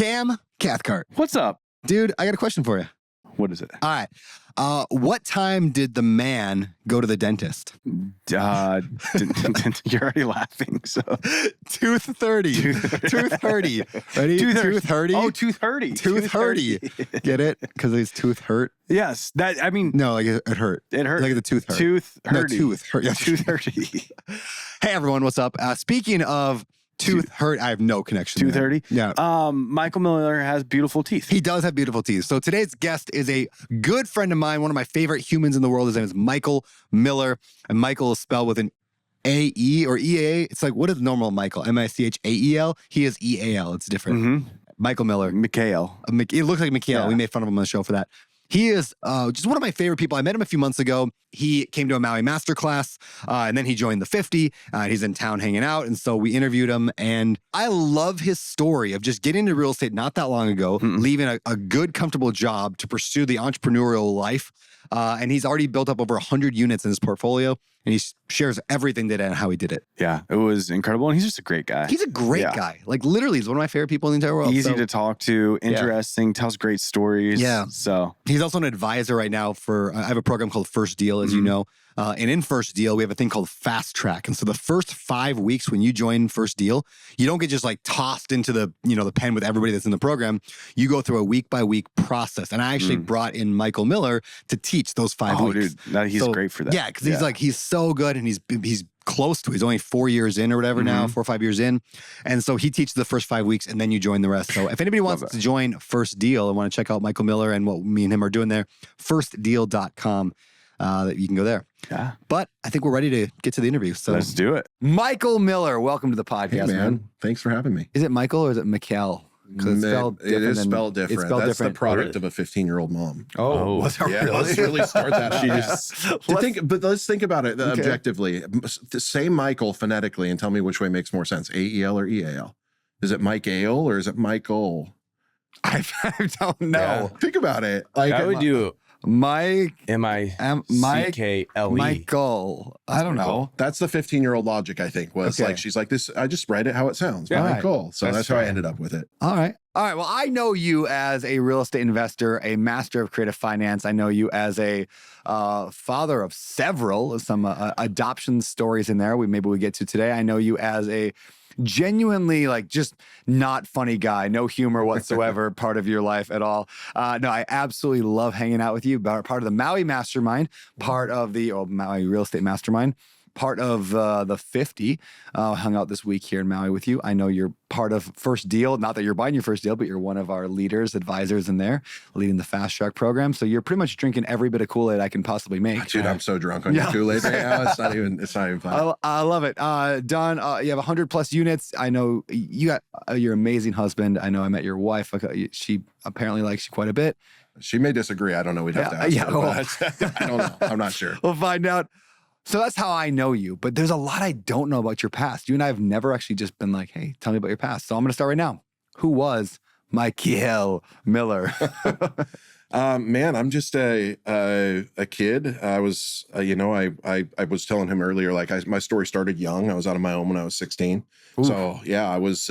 Cam Cathcart. What's up? Dude, I got a question for you. What is it? All right. What time did the man go to the dentist? You're already laughing, so. 2:30. 2:30. Ready? 2:30. Oh, 2:30. 2:30. Get it? Because his tooth hurt? Yes. No, like it hurt. It hurt. Like the tooth hurt. Tooth No, hurt. tooth hurt. Yeah. 2:30. Hey, everyone. What's up? Speaking of tooth hurt, I have no connection. 2:30? Yeah. Micheal Miller has beautiful teeth. He does have beautiful teeth. So today's guest is a good friend of mine, one of my favorite humans in the world. His name is Micheal Miller. And Micheal is spelled with an A-E or E-A. It's like, what is normal Micheal? M-I-C-H-A-E-L? He is E-A-L. It's different. Mm-hmm. Micheal Miller. Micheal. It looks like Micheal. Yeah. We made fun of him on the show for that. He is just one of my favorite people. I met him a few months ago. He came to a Maui masterclass, and then he joined the 50. He's in town hanging out, and so we interviewed him. And I love his story of just getting into real estate not that long ago, leaving a good, comfortable job to pursue the entrepreneurial life. And he's already built up over 100 units in his portfolio, and he shares everything that and how he did it. Yeah, it was incredible. And he's just a great guy. He's a great guy. Like, literally, he's one of my favorite people in the entire world. Easy to talk to, interesting, tells great stories. Yeah. So he's also an advisor right now for, I have a program called First Deal, as you know. And in First Deal, we have a thing called FastTrack. And so the first 5 weeks when you join First Deal, you don't get just like tossed into the pen with everybody that's in the program. You go through a week-by-week process. And I actually brought in Micheal Miller to teach those 5 weeks. Dude, he's great for that. Yeah, because he's so good, and he's close to it. He's only 4 years in or whatever now, 4 or 5 years in. And so he teaches the first 5 weeks, and then you join the rest. So if anybody wants to join First Deal and want to check out Micheal Miller and what me and him are doing there, firstdeal.com. That you can go there. Yeah. But I think we're ready to get to the interview. So let's do it. Micheal Miller, welcome to the podcast, hey, man. Thanks for having me. Is it Micheal or is it Micheal? Because it is spelled different. It's spelled That's different. the product of a 15-year-old mom. Oh. Let's really start that off. But let's think about it objectively. Say Micheal phonetically and tell me which way makes more sense, A-E-L or E-A-L. Is it Micheal or is it Micheal? I don't know. Yeah. Think about it. Like, I would do Micheal. I don't know. That's the 15-year-old logic, I think, was like, she's like, this, I just write it how it sounds. Yeah. Micheal. So that's how I ended up with it. All right. Well, I know you as a real estate investor, a master of creative finance. I know you as a father of some adoption stories in there. Maybe we get to today. I know you as a genuinely like just not funny guy, no humor whatsoever part of your life at all. No, I absolutely love hanging out with you. Part of the Maui Mastermind, part of the Maui Real Estate Mastermind, part of the 50. Hung out this week here in Maui with you. I know you're part of First Deal. Not that you're buying your first deal, but you're one of our leaders, advisors in there, leading the FastTrack program. So you're pretty much drinking every bit of Kool-Aid I can possibly make. Dude, I'm so drunk on your Kool-Aid right now. It's not even fun. I love it. Don, you have 100 plus units. I know you got your amazing husband. I know I met your wife. She apparently likes you quite a bit. She may disagree. I don't know. We'd have to ask her. I don't know. I'm not sure. We'll find out. So that's how I know you. But there's a lot I don't know about your past. You and I have never actually just been like, hey, tell me about your past. So I'm going to start right now. Who was Micheal Miller? Man, I'm just a kid. I was, I was telling him earlier, like my story started young. I was out on my own when I was 16. Oof. So yeah, I was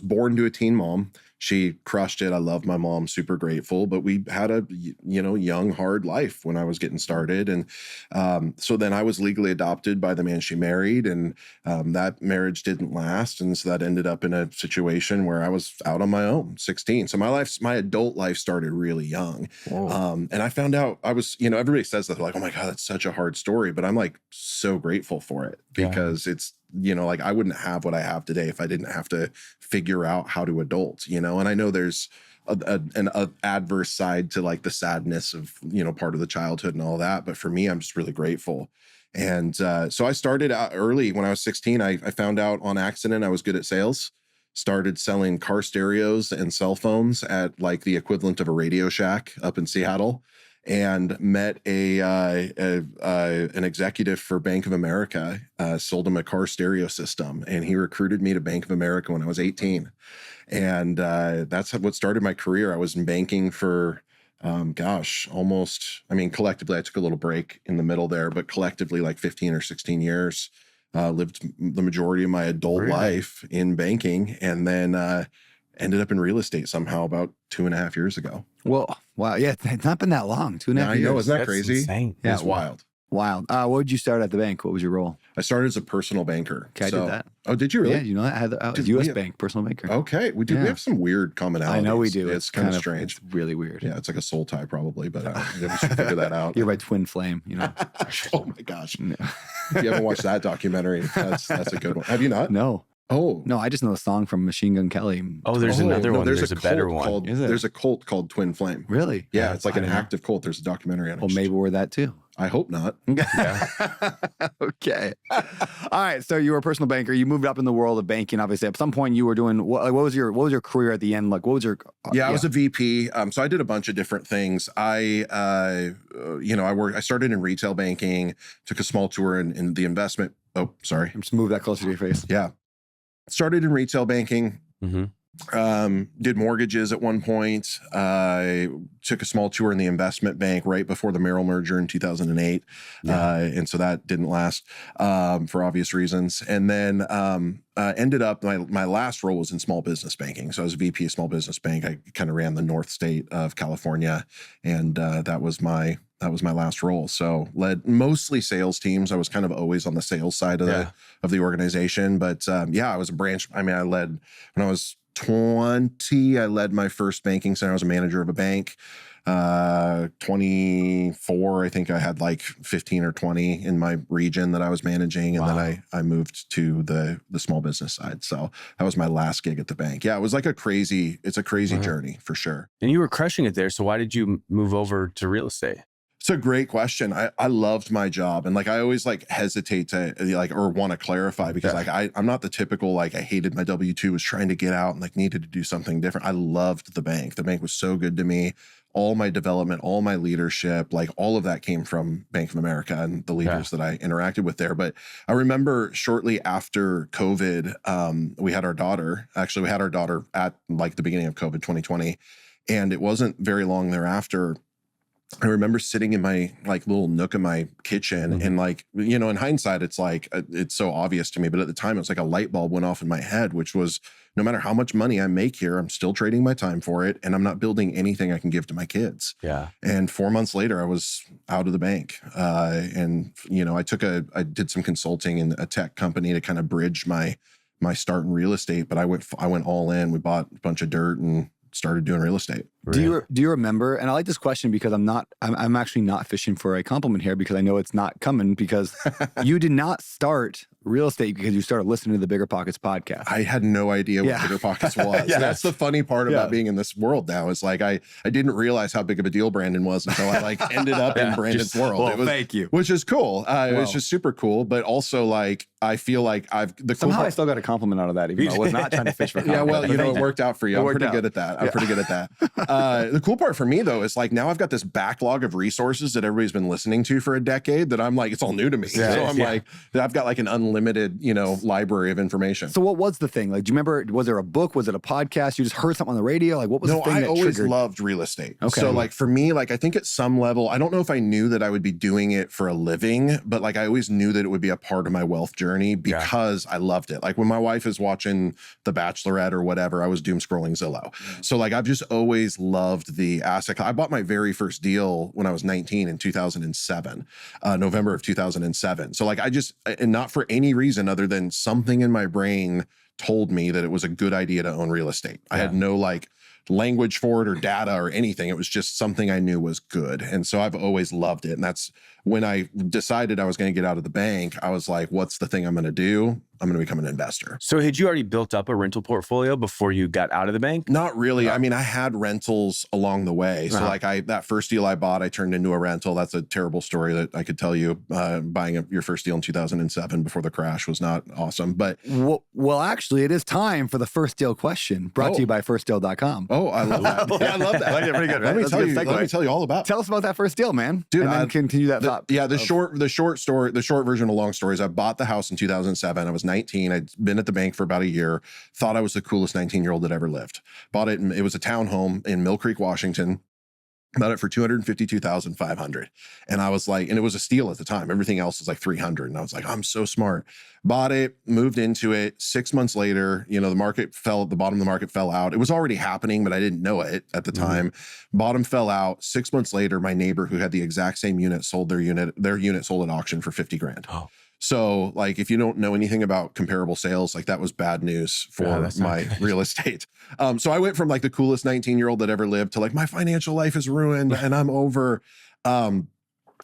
born to a teen mom. She crushed it. I love my mom, super grateful, but we had a, young, hard life when I was getting started. And so then I was legally adopted by the man she married, and that marriage didn't last. And so that ended up in a situation where I was out on my own, 16. So my adult life started really young. And I found out I was, everybody says that, they're like, oh my God, that's such a hard story. But I'm like so grateful for it because it's, like I wouldn't have what I have today if I didn't have to figure out how to adult, and I know there's an adverse side to like the sadness of, part of the childhood and all that. But for me, I'm just really grateful. And so I started out early. When I was 16, I found out on accident I was good at sales. Started selling car stereos and cell phones at like the equivalent of a Radio Shack up in Seattle. And met an executive for Bank of America, sold him a car stereo system, and he recruited me to Bank of America when I was 18. And that's what started my career. I was in banking for, collectively, I took a little break in the middle there, but collectively like 15 or 16 years. Lived the majority of my adult life in banking, and then ended up in real estate somehow about 2.5 years ago. Well, wow. Yeah. It's not been that long. 2.5 years. I know. Isn't that That's crazy? insane. Yeah, it's wild. Wild. What did you start at the bank? What was your role? I started as a personal banker. Okay, I did that. Oh, did you really? Yeah, you know that? I had a U.S. bank, personal banker. Okay. We do. We have some weird commonalities. I know we do. It's kind of strange. It's really weird. Yeah, it's like a soul tie probably, but we should figure that out. You're my twin flame, you know. Oh my gosh. No. If you haven't watched that documentary, that's a good one. Have you not? No. Oh. No, I just know the song from Machine Gun Kelly. Oh, there's another one. There's a better one. There's a cult called Twin Flame. Really? Yeah, it's like an active cult. There's a documentary on it. Well, maybe we're that too. I hope not. Okay. All right. So you were a personal banker. You moved up in the world of banking. Obviously, at some point you were doing what was your career at the end? Like, what was your? I was a VP. So I did a bunch of different things. I started in retail banking. Took a small tour in the investment. Oh, sorry. Just move that closer to your face. Yeah. Started in retail banking. Mm-hmm. Did mortgages at one point. I took a small tour in the investment bank right before the Merrill merger in 2008. And so that didn't last for obvious reasons. And then ended up, my last role was in small business banking. So I was a VP of small business bank. I kind of ran the north state of California. And that was my last role. So led mostly sales teams. I was kind of always on the sales side of the organization. But I was a branch. I mean, I led when I was 20, I led my first banking center. I was a manager of a bank. 24, I think I had like 15 or 20 in my region that I was managing. And then I moved to the small business side. So that was my last gig at the bank. Yeah, it was like it's a crazy journey for sure. And you were crushing it there. So why did you move over to real estate? It's a great question. I loved my job, and like I always like hesitate to or want to clarify because I'm not the typical I hated my W-2, was trying to get out and like needed to do something different. I loved the bank. The bank was so good to me. All my development, all my leadership, like all of that came from Bank of America and the leaders that I interacted with there. But I remember shortly after COVID, we had our daughter. Actually, we had our daughter at like the beginning of COVID 2020, and it wasn't very long thereafter. I remember sitting in my like little nook of my kitchen and like, in hindsight, it's like, it's so obvious to me. But at the time, it was like a light bulb went off in my head, which was no matter how much money I make here, I'm still trading my time for it. And I'm not building anything I can give to my kids. Yeah. And 4 months later, I was out of the bank. I did some consulting in a tech company to kind of bridge my start in real estate. But I went all in. We bought a bunch of dirt and started doing real estate. Do you remember? And I like this question because I'm actually not fishing for a compliment here because I know it's not coming because you did not start real estate because you started listening to the Bigger Pockets podcast. I had no idea what Bigger Pockets was. That's the funny part about being in this world now is like I didn't realize how big of a deal Brandon was until I like ended up in Brandon's world. Well, thank you. Which is cool. It was just super cool, but also like I feel like I still got a compliment out of that, even though I was not trying to fish for compliment. Yeah, well, it worked out for you. I'm pretty good at that. The cool part for me though is like now I've got this backlog of resources that everybody's been listening to for a decade that I'm like, it's all new to me. So I'm like, I've got like an unlimited, library of information. So what was the thing? Like, do you remember, was there a book? Was it a podcast? You just heard something on the radio? Like what was the thing that triggered? I always loved real estate. Okay. So like for me, like I think at some level, I don't know if I knew that I would be doing it for a living, but like I always knew that it would be a part of my wealth journey because I loved it. Like when my wife is watching The Bachelorette or whatever, I was doom scrolling Zillow. So like I've just always loved the asset. I bought my very first deal when I was 19 in 2007, November of 2007. So like and not for any reason other than something in my brain told me that it was a good idea to own real estate. I had no like language for it or data or anything. It was just something I knew was good. And so I've always loved it. And that's when I decided I was going to get out of the bank, I was like, what's the thing I'm going to do? I'm going to become an investor. So had you already built up a rental portfolio before you got out of the bank? Not really. I mean, I had rentals along the way. So like that first deal I bought, I turned into a rental. That's a terrible story that I could tell you. Buying your first deal in 2007 before the crash was not awesome. But well, actually, it is time for the first deal question brought to you by firstdeal.com. Oh, I love that. I love that. Like it pretty good, right? Let me tell you all about it. Tell us about that first deal, man. Dude, and then continue that thought. The short version of long stories. I bought the house in 2007. I was 19. I'd been at the bank for about a year. Thought I was the coolest 19-year-old that ever lived. Bought it. It was a townhome in Mill Creek, Washington. Bought it for $252,500. And I was like, and it was a steal at the time. Everything else was like 300. And I was like, I'm so smart. Bought it, moved into it. 6 months later, the market fell, the bottom of the market fell out. It was already happening, but I didn't know it at the time. Bottom fell out. 6 months later, my neighbor who had the exact same unit sold their unit sold at auction for 50 grand. Oh. So like, if you don't know anything about comparable sales, like that was bad news for my real estate. So I went from like the coolest 19-year-old that ever lived to like, my financial life is ruined and I'm over.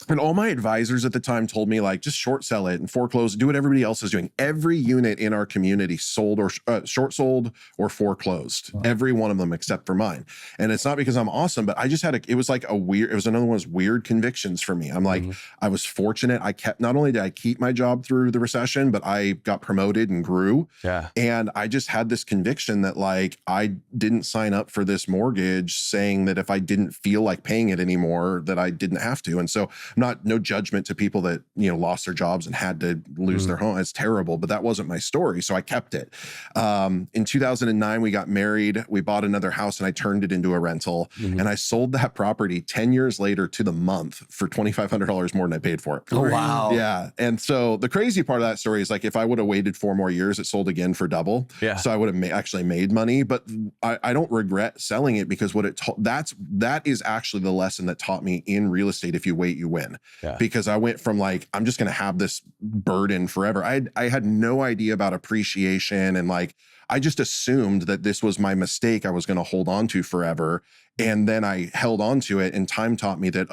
And all my advisors at the time told me like, just short sell it and foreclose, do what everybody else is doing. Every unit in our community sold or short sold or foreclosed. Wow. Every one of them except for mine. And it's not because I'm awesome, but I just had it was like it was another one of those weird convictions for me. I'm like, I was fortunate. Not only did I keep my job through the recession, but I got promoted and grew. Yeah. And I just had this conviction that like, I didn't sign up for this mortgage saying that if I didn't feel like paying it anymore, that I didn't have to. And so no judgment to people that, lost their jobs and had to lose their home. It's terrible, but that wasn't my story. So I kept it. In 2009, we got married. We bought another house and I turned it into a rental. And I sold that property 10 years later to the month for $2,500 more than I paid for it. Oh, wow. Yeah. And so the crazy part of that story is like, if I would have waited 4 more years, it sold again for double. Yeah. So I would have actually made money, but I don't regret selling it because that is actually the lesson that taught me in real estate. If you wait, you win. Yeah. Because I went from like, I'm just going to have this burden forever. I had no idea about appreciation. And like, I just assumed that this was my mistake I was going to hold on to forever. And then I held on to it and time taught me that,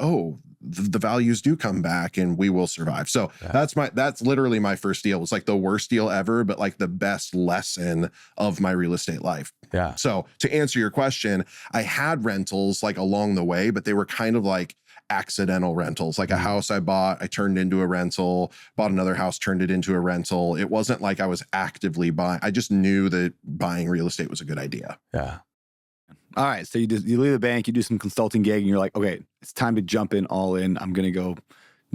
the values do come back and we will survive. So that's literally my first deal. It was like the worst deal ever, but like the best lesson of my real estate life. Yeah. So to answer your question, I had rentals like along the way, but they were kind of like accidental rentals. Like a house I bought, I turned into a rental, bought another house, turned it into a rental. It wasn't like I was actively buying. I just knew that buying real estate was a good idea. Yeah. All right. So you leave the bank, you do some consulting gig and you're like, okay, it's time to jump in all in. I'm going to go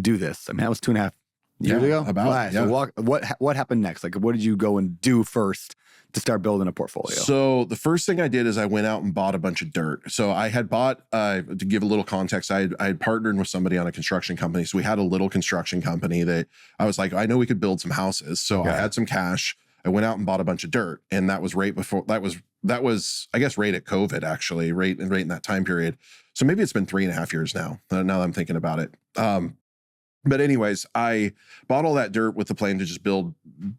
do this. I mean, that was 2.5 years ago. About. Yeah. So what happened next? Like, what did you go and do first to start building a portfolio? So the first thing I did is I went out and bought a bunch of dirt. So I had bought, to give a little context, I had partnered with somebody on a construction company. So we had a little construction company that I was like, I know we could build some houses. So I had some cash. I went out and bought a bunch of dirt. And that was right before, that was, I guess, right at COVID, actually, right in that time period. So maybe it's been 3.5 years now that I'm thinking about it. But anyways, I bought all that dirt with the plan to just build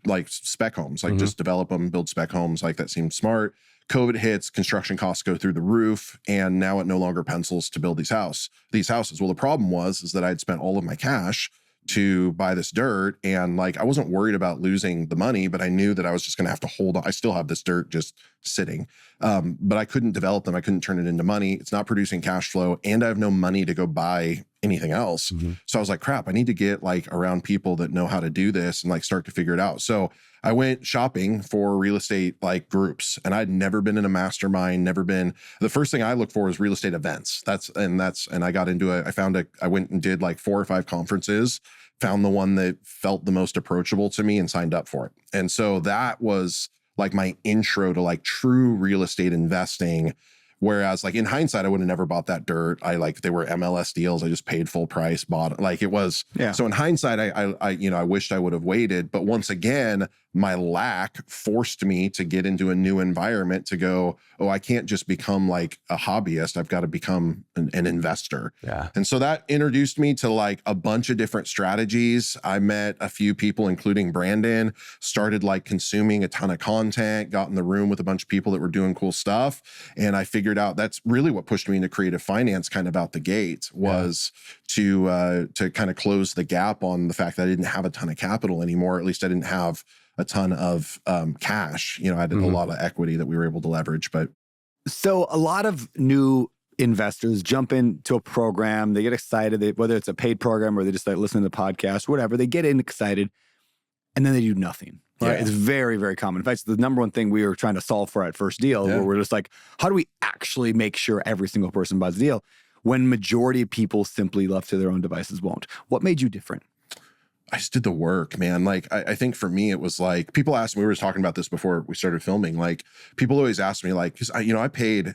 like spec homes, like just develop them, build spec homes. Like that seemed smart. COVID hits, construction costs go through the roof, and now it no longer pencils to build these houses. Well, the problem is that I'd spent all of my cash to buy this dirt, and like I wasn't worried about losing the money, but I knew that I was just going to have to hold on. I still have this dirt just sitting, but I couldn't develop them. I couldn't turn it into money. It's not producing cash flow, and I have no money to go buy anything else. So I was like, crap, I need to get like around people that know how to do this and like start to figure it out. So I went shopping for real estate like groups, and I'd never been in a mastermind, the first thing I look for is real estate events. And I got into it. I went and did like 4 or 5 conferences, found the one that felt the most approachable to me and signed up for it. And so that was like my intro to like true real estate investing. Whereas like in hindsight, I would have never bought that dirt. They were MLS deals. I just paid full price, bought it. Like it was. Yeah. So in hindsight, I wished I would have waited. But once again, my lack forced me to get into a new environment to go, I can't just become like a hobbyist. I've got to become an investor. Yeah. And so that introduced me to like a bunch of different strategies. I met a few people, including Brandon, started like consuming a ton of content, got in the room with a bunch of people that were doing cool stuff. And I figured out that's really what pushed me into creative finance kind of out the gate was to kind of close the gap on the fact that I didn't have a ton of capital anymore. At least I didn't have a ton of cash. I had a lot of equity that we were able to leverage. But so a lot of new investors jump into a program, they get excited, whether it's a paid program or they just like listen to the podcast, whatever, they get in excited and then they do nothing. Right? Yeah. It's very, very common. In fact, it's the number one thing we were trying to solve for at First Deal, where we're just like, how do we actually make sure every single person buys the deal when majority of people simply left to their own devices won't? What made you different? I just did the work, man. Like, I think for me, it was like, people asked me, we were talking about this before we started filming. Like, people always ask me, like, because I paid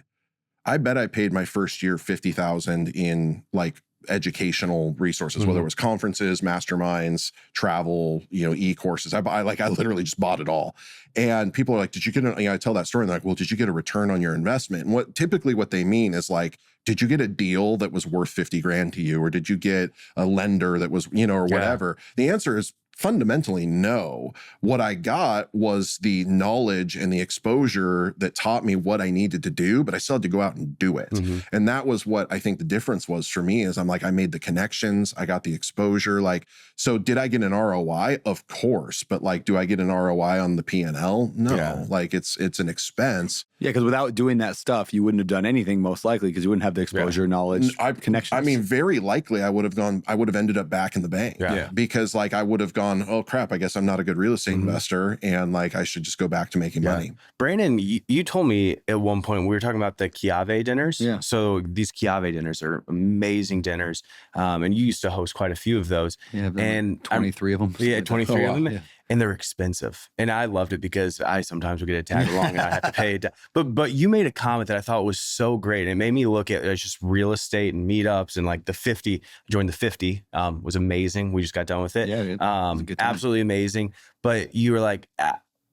I bet I paid my first year $50,000 in like educational resources, whether it was conferences, masterminds, travel, e-courses. I literally just bought it all. And people are like, did you get I tell that story and they're like, well, did you get a return on your investment? And typically what they mean is like, did you get a deal that was worth 50 grand to you? Or did you get a lender that was, or whatever? The answer is fundamentally no. What I got was the knowledge and the exposure that taught me what I needed to do, but I still had to go out and do it. And that was what I think the difference was for me is I'm like, I made the connections, I got the exposure. Like, so did I get an ROI? Of course. But like, do I get an ROI on the P&L? No, like it's an expense. Yeah, because without doing that stuff, you wouldn't have done anything most likely because you wouldn't have the exposure, knowledge, connections. I mean, very likely I would have ended up back in the bank because like I would have gone, oh crap, I guess I'm not a good real estate investor. And like, I should just go back to making money. Brandon, you told me at one point, we were talking about the Chiave dinners. Yeah. So these Chiave dinners are amazing dinners. And you used to host quite a few of those. Yeah, and 23 of them. Yeah, 23 of them. Yeah. And they're expensive. And I loved it because I sometimes would get a tag along and I have to pay it. But you made a comment that I thought was so great. It made me look at it as just real estate and meetups and like the 50, joined the 50, was amazing. We just got done with it. Yeah, it was a good time. Absolutely amazing. But you were like,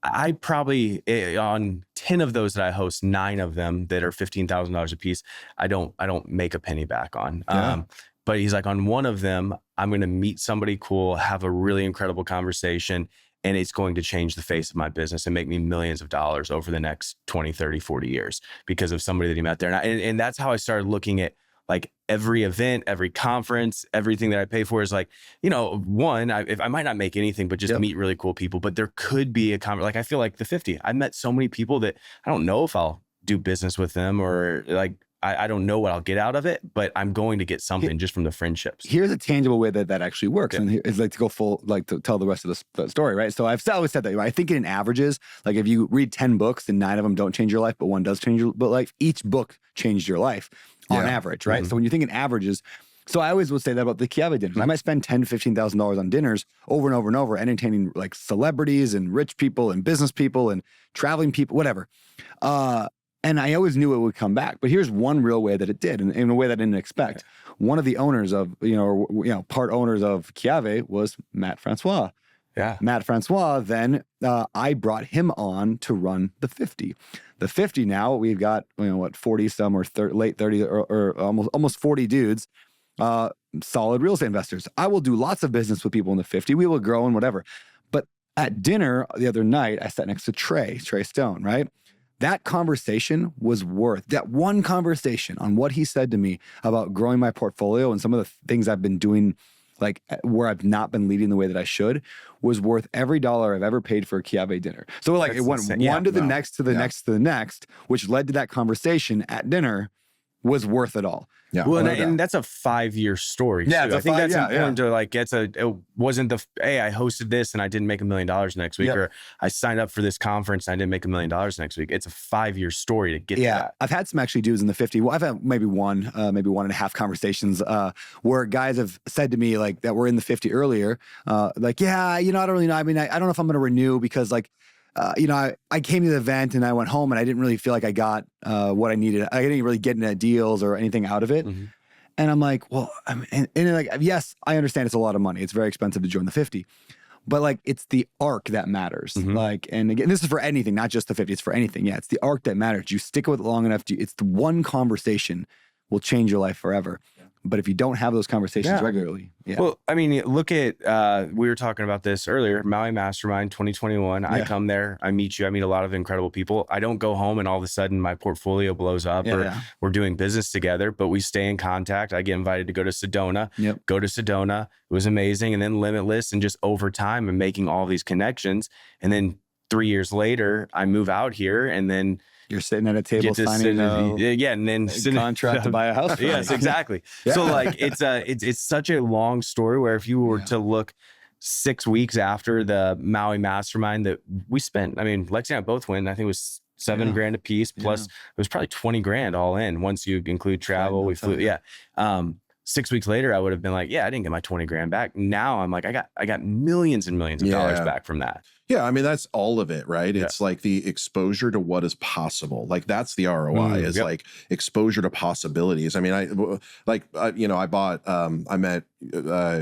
I probably on 10 of those that I host, 9 of them that are $15,000 a piece, I don't make a penny back on. Yeah. But he's like, on one of them, I'm going to meet somebody cool, have a really incredible conversation, and it's going to change the face of my business and make me millions of dollars over the next 20, 30, 40 years because of somebody that he met there. And that's how I started looking at like every event, every conference, everything that I pay for is like, one, I might not make anything, but just meet really cool people. But there could be a conference. Like I feel like the 50, I met so many people that I don't know if I'll do business with them or like, I don't know what I'll get out of it, but I'm going to get something just from the friendships. Here's a tangible way that actually works. And it's like to go full, like to tell the rest of the story, right? So I've always said that, I think in averages, like if you read 10 books and 9 of them don't change your life, but 1 does change your life, each book changed your life on average, right? So when you think in averages, so I always would say that about the Chiave dinners. I might spend $10,000 to $15,000 on dinners over and over and over, entertaining like celebrities and rich people and business people and traveling people, whatever. And I always knew it would come back. But here's one real way that it did, and in a way that I didn't expect. One of the owners of, part owners of Chiave was Matt Francois. Yeah. Matt Francois, then I brought him on to run the 50. The 50 now, we've got, 40 some or late 30 or almost 40 dudes, solid real estate investors. I will do lots of business with people in the 50. We will grow and whatever. But at dinner the other night, I sat next to Trey Stone, right? That conversation was worth, that one conversation on what he said to me about growing my portfolio and some of the things I've been doing, like where I've not been leading the way that I should, was worth every dollar I've ever paid for a Chiave dinner. So like it went one to the next, to the next, to the next, which led to that conversation at dinner was worth it all. Yeah. Well, and that's a 5-year story. Yeah, too. I think that's important to like it wasn't hey, I hosted this and I didn't make $1 million next week, or I signed up for this conference and I didn't make $1 million next week. It's a 5-year story to get to that. I've had some actually dudes in the 50. Well, I've had maybe 1.5 conversations where guys have said to me like that were in the 50 earlier, like, I don't really know. I mean, I don't know if I'm going to renew because like, I came to the event and I went home and I didn't really feel like I got what I needed. I didn't really get into deals or anything out of it. Mm-hmm. And I'm like, well, and like, yes, I understand it's a lot of money. It's very expensive to join the 50, but like, it's the arc that matters. Mm-hmm. Like, and again, this is for anything, not just the 50, it's for anything. Yeah. It's the arc that matters. You stick with it long enough. It's the one conversation will change your life forever. But if you don't have those conversations regularly. Yeah. Well, I mean, look at, we were talking about this earlier, Maui Mastermind 2021. I come there, I meet you, I meet a lot of incredible people. I don't go home and all of a sudden my portfolio blows up or we're doing business together, but we stay in contact. I get invited to go to Sedona, go to Sedona. It was amazing. And then Limitless, and just over time and making all these connections. And then 3 years later, I move out here, and then you're sitting at a table signing and then a contract to buy a house. Yes, exactly. So like it's such a long story where if you were to look 6 weeks after the Maui Mastermind that we spent, I mean, Lexi and I both went, I think it was $7,000 a piece, plus it was probably $20,000 all in once you include travel. We flew. 6 weeks later, I would have been like, I didn't get my $20,000 back. Now I'm like, I got millions and millions of dollars back from that. Yeah, I mean, that's all of it, right? Yeah. It's like the exposure to what is possible. Like that's the ROI is like exposure to possibilities. I mean, I bought, I met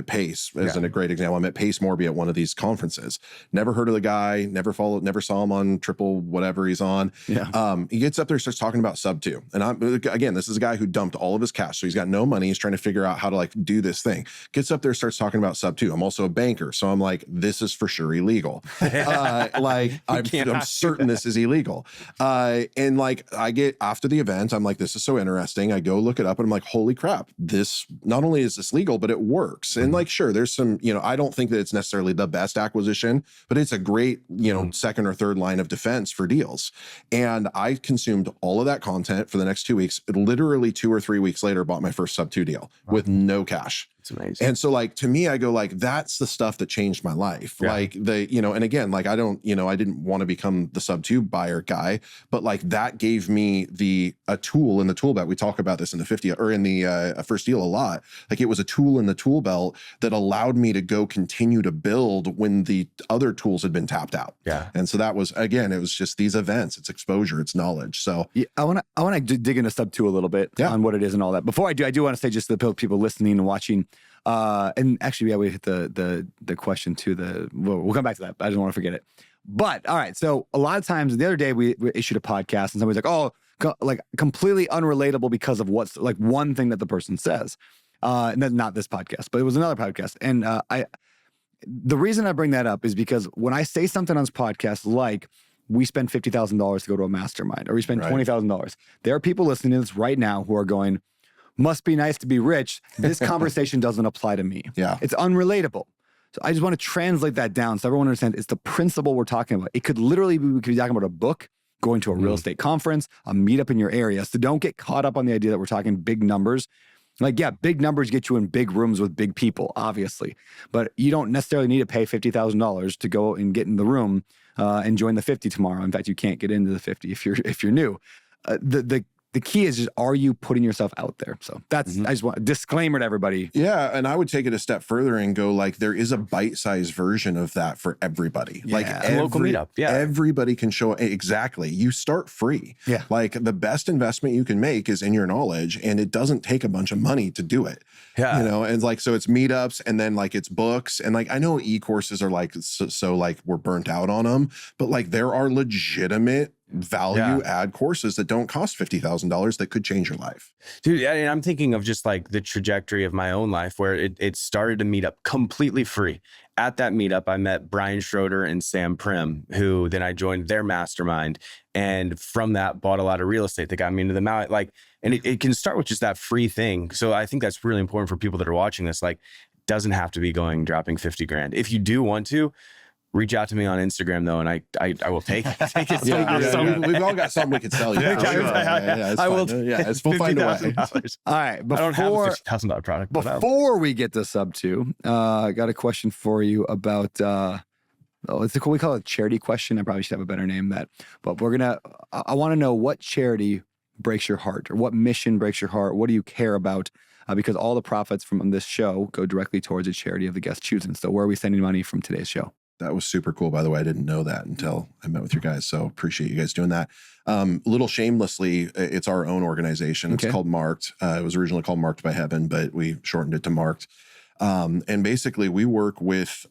Pace as a great example. I met Pace Morby at one of these conferences. Never heard of the guy, never saw him on triple whatever he's on. Yeah. He gets up there, starts talking about SubTo. And this is a guy who dumped all of his cash. So he's got no money. He's trying to figure out how to like do this thing. Gets up there, starts talking about SubTo. I'm also a banker. So I'm like, this is for sure illegal. I'm certain this is illegal. And like I get after the event, I'm like, this is so interesting. I go look it up and I'm like, holy crap, this not only is this legal, but it works. And like, sure, there's some, I don't think that it's necessarily the best acquisition, but it's a great, second or third line of defense for deals. And I consumed all of that content for the next 2 weeks. Literally 2 or 3 weeks later, bought my first SubTo deal with no cash. It's amazing. And so like, to me, I go like, that's the stuff that changed my life. Yeah. Like and again, like I didn't want to become the SubTo buyer guy, but like that gave me a tool in the tool belt. We talk about this in the 50 or in the first deal a lot. Like it was a tool in the tool belt that allowed me to go continue to build when the other tools had been tapped out. Yeah. And so that was, again, it was just these events, it's exposure, it's knowledge. So yeah, I want to dig into SubTo a little bit on what it is and all that. Before I do want to say just to the people listening and watching, and actually, we hit the question too. We'll come back to that. But I don't want to forget it. But all right, so a lot of times the other day we issued a podcast and somebody's like, "Oh, like completely unrelatable because of what's like one thing that the person says," and that's not this podcast, but it was another podcast. And the reason I bring that up is because when I say something on this podcast, like we spend $50,000 to go to a mastermind, or we spend $20,000, there are people listening to this right now who are going, must be nice to be rich. This conversation doesn't apply to me. Yeah. It's unrelatable. So I just want to translate that down so everyone understands it's the principle we're talking about. It could literally be, we could be talking about a book, going to a real estate conference, a meetup in your area. So don't get caught up on the idea that we're talking big numbers. Like, yeah, big numbers get you in big rooms with big people, obviously. But you don't necessarily need to pay $50,000 to go and get in the room and join the 50 tomorrow. In fact, you can't get into the 50 if you're new. The key is just, are you putting yourself out there? So that's, I just want a disclaimer to everybody. Yeah. And I would take it a step further and go like, there is a bite-sized version of that for everybody. Yeah. Like Local meetup. Yeah. Everybody can show exactly. You start free. Yeah. Like the best investment you can make is in your knowledge, and it doesn't take a bunch of money to do it. Yeah. And like, so it's meetups, and then like it's books, and like, I know e-courses are like, so like we're burnt out on them, but like there are legitimate value add courses that don't cost $50,000 that could change your life. Dude, and I'm thinking of just like the trajectory of my own life where it started a meetup completely free. At that meetup, I met Brian Schroeder and Sam Prim, who then I joined their mastermind. And from that, bought a lot of real estate that got me into the mount. Like, and it can start with just that free thing. So I think that's really important for people that are watching this. Like, doesn't have to be dropping 50 grand. If you do want to, reach out to me on Instagram though, and I will take it. We've all got something we could sell you. I will. We'll find a way. All right. I don't have a $50,000 product. Before we get to SubTo, I got a question for you about, we call it a charity question. I probably should have a better name that, but I want to know what charity breaks your heart, or what mission breaks your heart. What do you care about? Because all the profits from this show go directly towards a charity of the guest choosing. So where are we sending money from today's show? That was super cool, by the way. I didn't know that until I met with you guys. So appreciate you guys doing that. Little shamelessly, it's our own organization. It's called Marked. It was originally called Marked by Heaven, but we shortened it to Marked. And basically we work with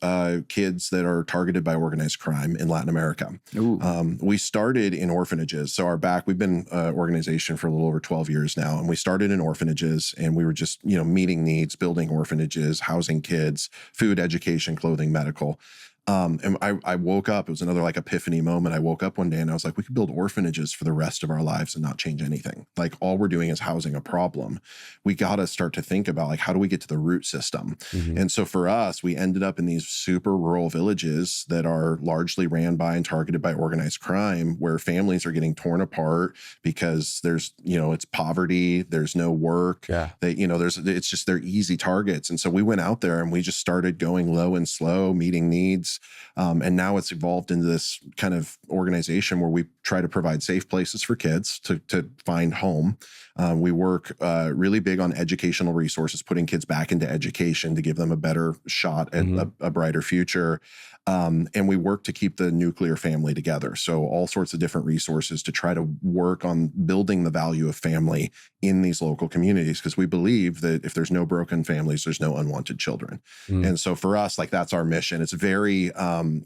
kids that are targeted by organized crime in Latin America. We started in orphanages. So we've been an organization for a little over 12 years now. And we started in orphanages, and we were just, meeting needs, building orphanages, housing kids, food, education, clothing, medical. And I woke up, it was another like epiphany moment. I woke up one day and I was like, we could build orphanages for the rest of our lives and not change anything. Like all we're doing is housing a problem. We got to start to think about like, how do we get to the root system? And so for us, we ended up in these super rural villages that are largely ran by and targeted by organized crime, where families are getting torn apart because there's, it's poverty, there's no work. It's just, they're easy targets. And so we went out there and we just started going low and slow, meeting needs. And now it's evolved into this kind of organization where we try to provide safe places for kids to find home. We work really big on educational resources, putting kids back into education to give them a better shot at a brighter future. And we work to keep the nuclear family together. So all sorts of different resources to try to work on building the value of family in these local communities, because we believe that if there's no broken families, there's no unwanted children. And so for us, like, that's our mission. It's very,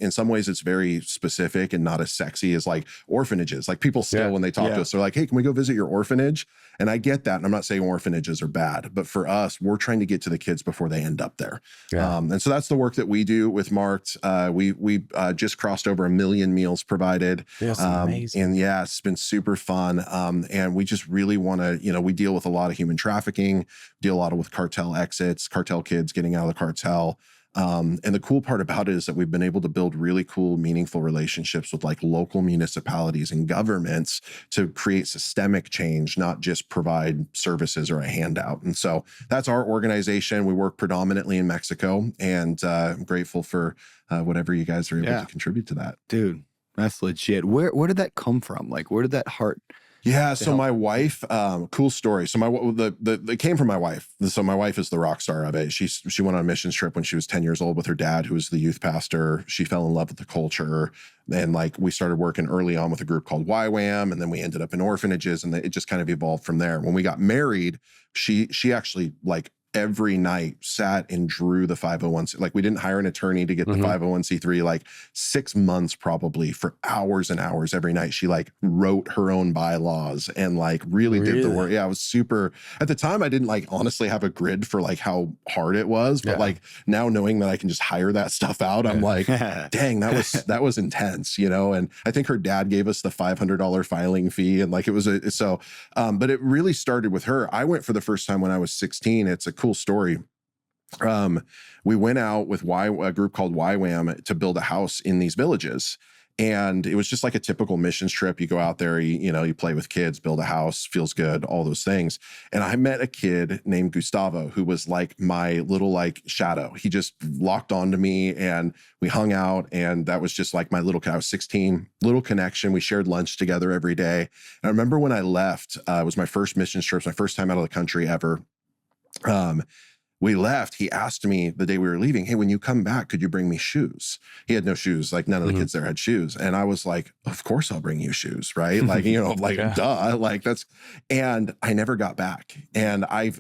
in some ways, it's very specific and not as sexy as like orphanages. Like, people still, when they talk to us, they're like, hey, can we go visit your orphanage? And I get that. And I'm not saying orphanages are bad, but for us, we're trying to get to the kids before they end up there. And so that's the work that we do with Marked. We just crossed over 1 million meals provided. That's amazing. And yeah, it's been super fun. And we just really want to, we deal with a lot of human trafficking, deal a lot with cartel exits, cartel kids getting out of the cartel. And the cool part about it is that we've been able to build really cool, meaningful relationships with like local municipalities and governments to create systemic change, not just provide services or a handout. And so that's our organization. We work predominantly in Mexico, and I'm grateful for whatever you guys are able to contribute to that. Dude, that's legit. Where did that come from? Like, where did that heart? Yeah. So my wife, cool story. So it came from my wife. So my wife is the rock star of it. She went on a missions trip when she was 10 years old with her dad, who was the youth pastor. She fell in love with the culture. And like, we started working early on with a group called YWAM, and then we ended up in orphanages, and it just kind of evolved from there. When we got married, she actually, like, every night sat and drew the 501c. Like, we didn't hire an attorney to get the 501c3, like 6 months probably, for hours and hours every night. She like wrote her own bylaws and like really did the work. Yeah, it was super. At the time, I didn't like honestly have a grid for like how hard it was, but like now knowing that I can just hire that stuff out, I'm like, dang, that was intense, And I think her dad gave us the $500 filing fee, and like it was but it really started with her. I went for the first time when I was 16. It's a cool story. We went out with a group called YWAM to build a house in these villages. And it was just like a typical missions trip. You go out there, you play with kids, build a house, feels good, all those things. And I met a kid named Gustavo, who was like my little like shadow. He just locked onto me, and we hung out. And that was just like my little kid. I was 16, little connection. We shared lunch together every day. And I remember when I left, it was my first missions trip, my first time out of the country ever. We left. He asked me the day we were leaving, hey, when you come back, could you bring me shoes? He had no shoes. Like, none of the kids there had shoes. And I was like, of course I'll bring you shoes, right? Like, duh, like and I never got back. And I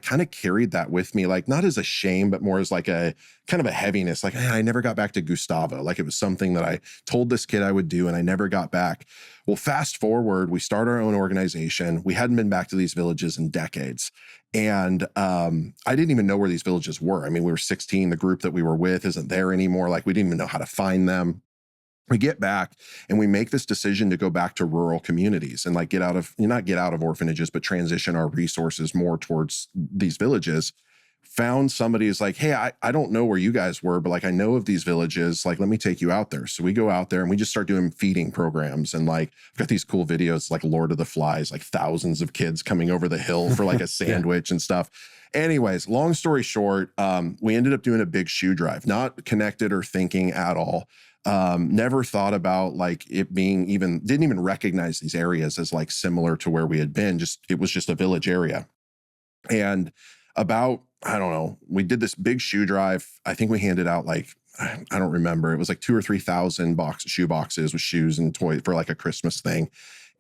kind of carried that with me, like, not as a shame, but more as like a kind of a heaviness. Like, I never got back to Gustavo. Like, it was something that I told this kid I would do, and I never got back. Well, fast forward, we start our own organization. We hadn't been back to these villages in decades. And I didn't even know where these villages were. I mean, we were 16. The group that we were with isn't there anymore. Like, we didn't even know how to find them. We get back and we make this decision to go back to rural communities and like not get out of orphanages, but transition our resources more towards these villages. Found somebody who's like, hey, I don't know where you guys were, but like, I know of these villages, like, let me take you out there. So we go out there and we just start doing feeding programs. And like, I've got these cool videos, like Lord of the Flies, like thousands of kids coming over the hill for like a sandwich and stuff. Anyways, long story short, we ended up doing a big shoe drive, not connected or thinking at all. Never thought about like it being didn't even recognize these areas as like similar to where we had been. It was just a village area. And about, I don't know, we did this big shoe drive. I think we handed out like, I don't remember. It was like 2,000 or 3,000 shoe boxes with shoes and toys for like a Christmas thing.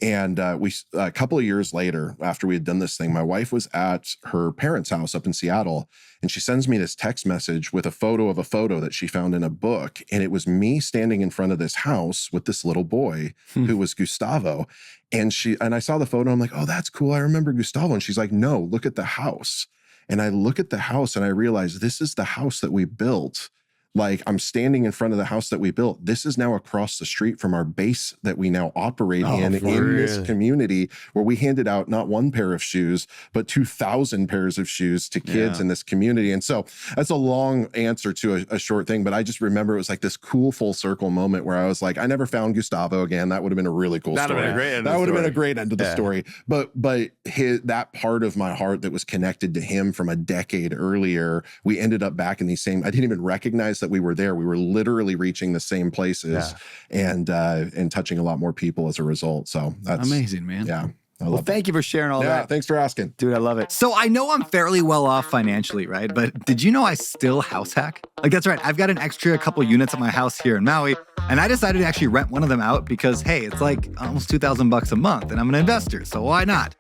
And a couple of years later, after we had done this thing, my wife was at her parents' house up in Seattle, and she sends me this text message with a photo that she found in a book. And it was me standing in front of this house with this little boy who was Gustavo. And I saw the photo. I'm like, oh, that's cool. I remember Gustavo. And she's like, no, look at the house. And I look at the house and I realize this is the house that we built. Like, I'm standing in front of the house that we built. This is now across the street from our base that we now operate in this community, where we handed out not one pair of shoes, but 2,000 pairs of shoes to kids in this community. And so that's a long answer to a short thing, but I just remember it was like this cool full circle moment where I was like, I never found Gustavo again. That would have been a really cool story. That would have been a great end of the story. But that part of my heart that was connected to him from a decade earlier, we ended up back in these same, I didn't even recognize that we were there. We were literally reaching the same places and touching a lot more people as a result. So that's amazing, man. Yeah. Well, thank you for sharing all that. Thanks for asking. Dude, I love it. So I know I'm fairly well off financially, right? But did you know I still house hack? Like, that's right. I've got an extra couple units at my house here in Maui, and I decided to actually rent one of them out because, hey, it's like almost $2,000 a month, and I'm an investor, so why not?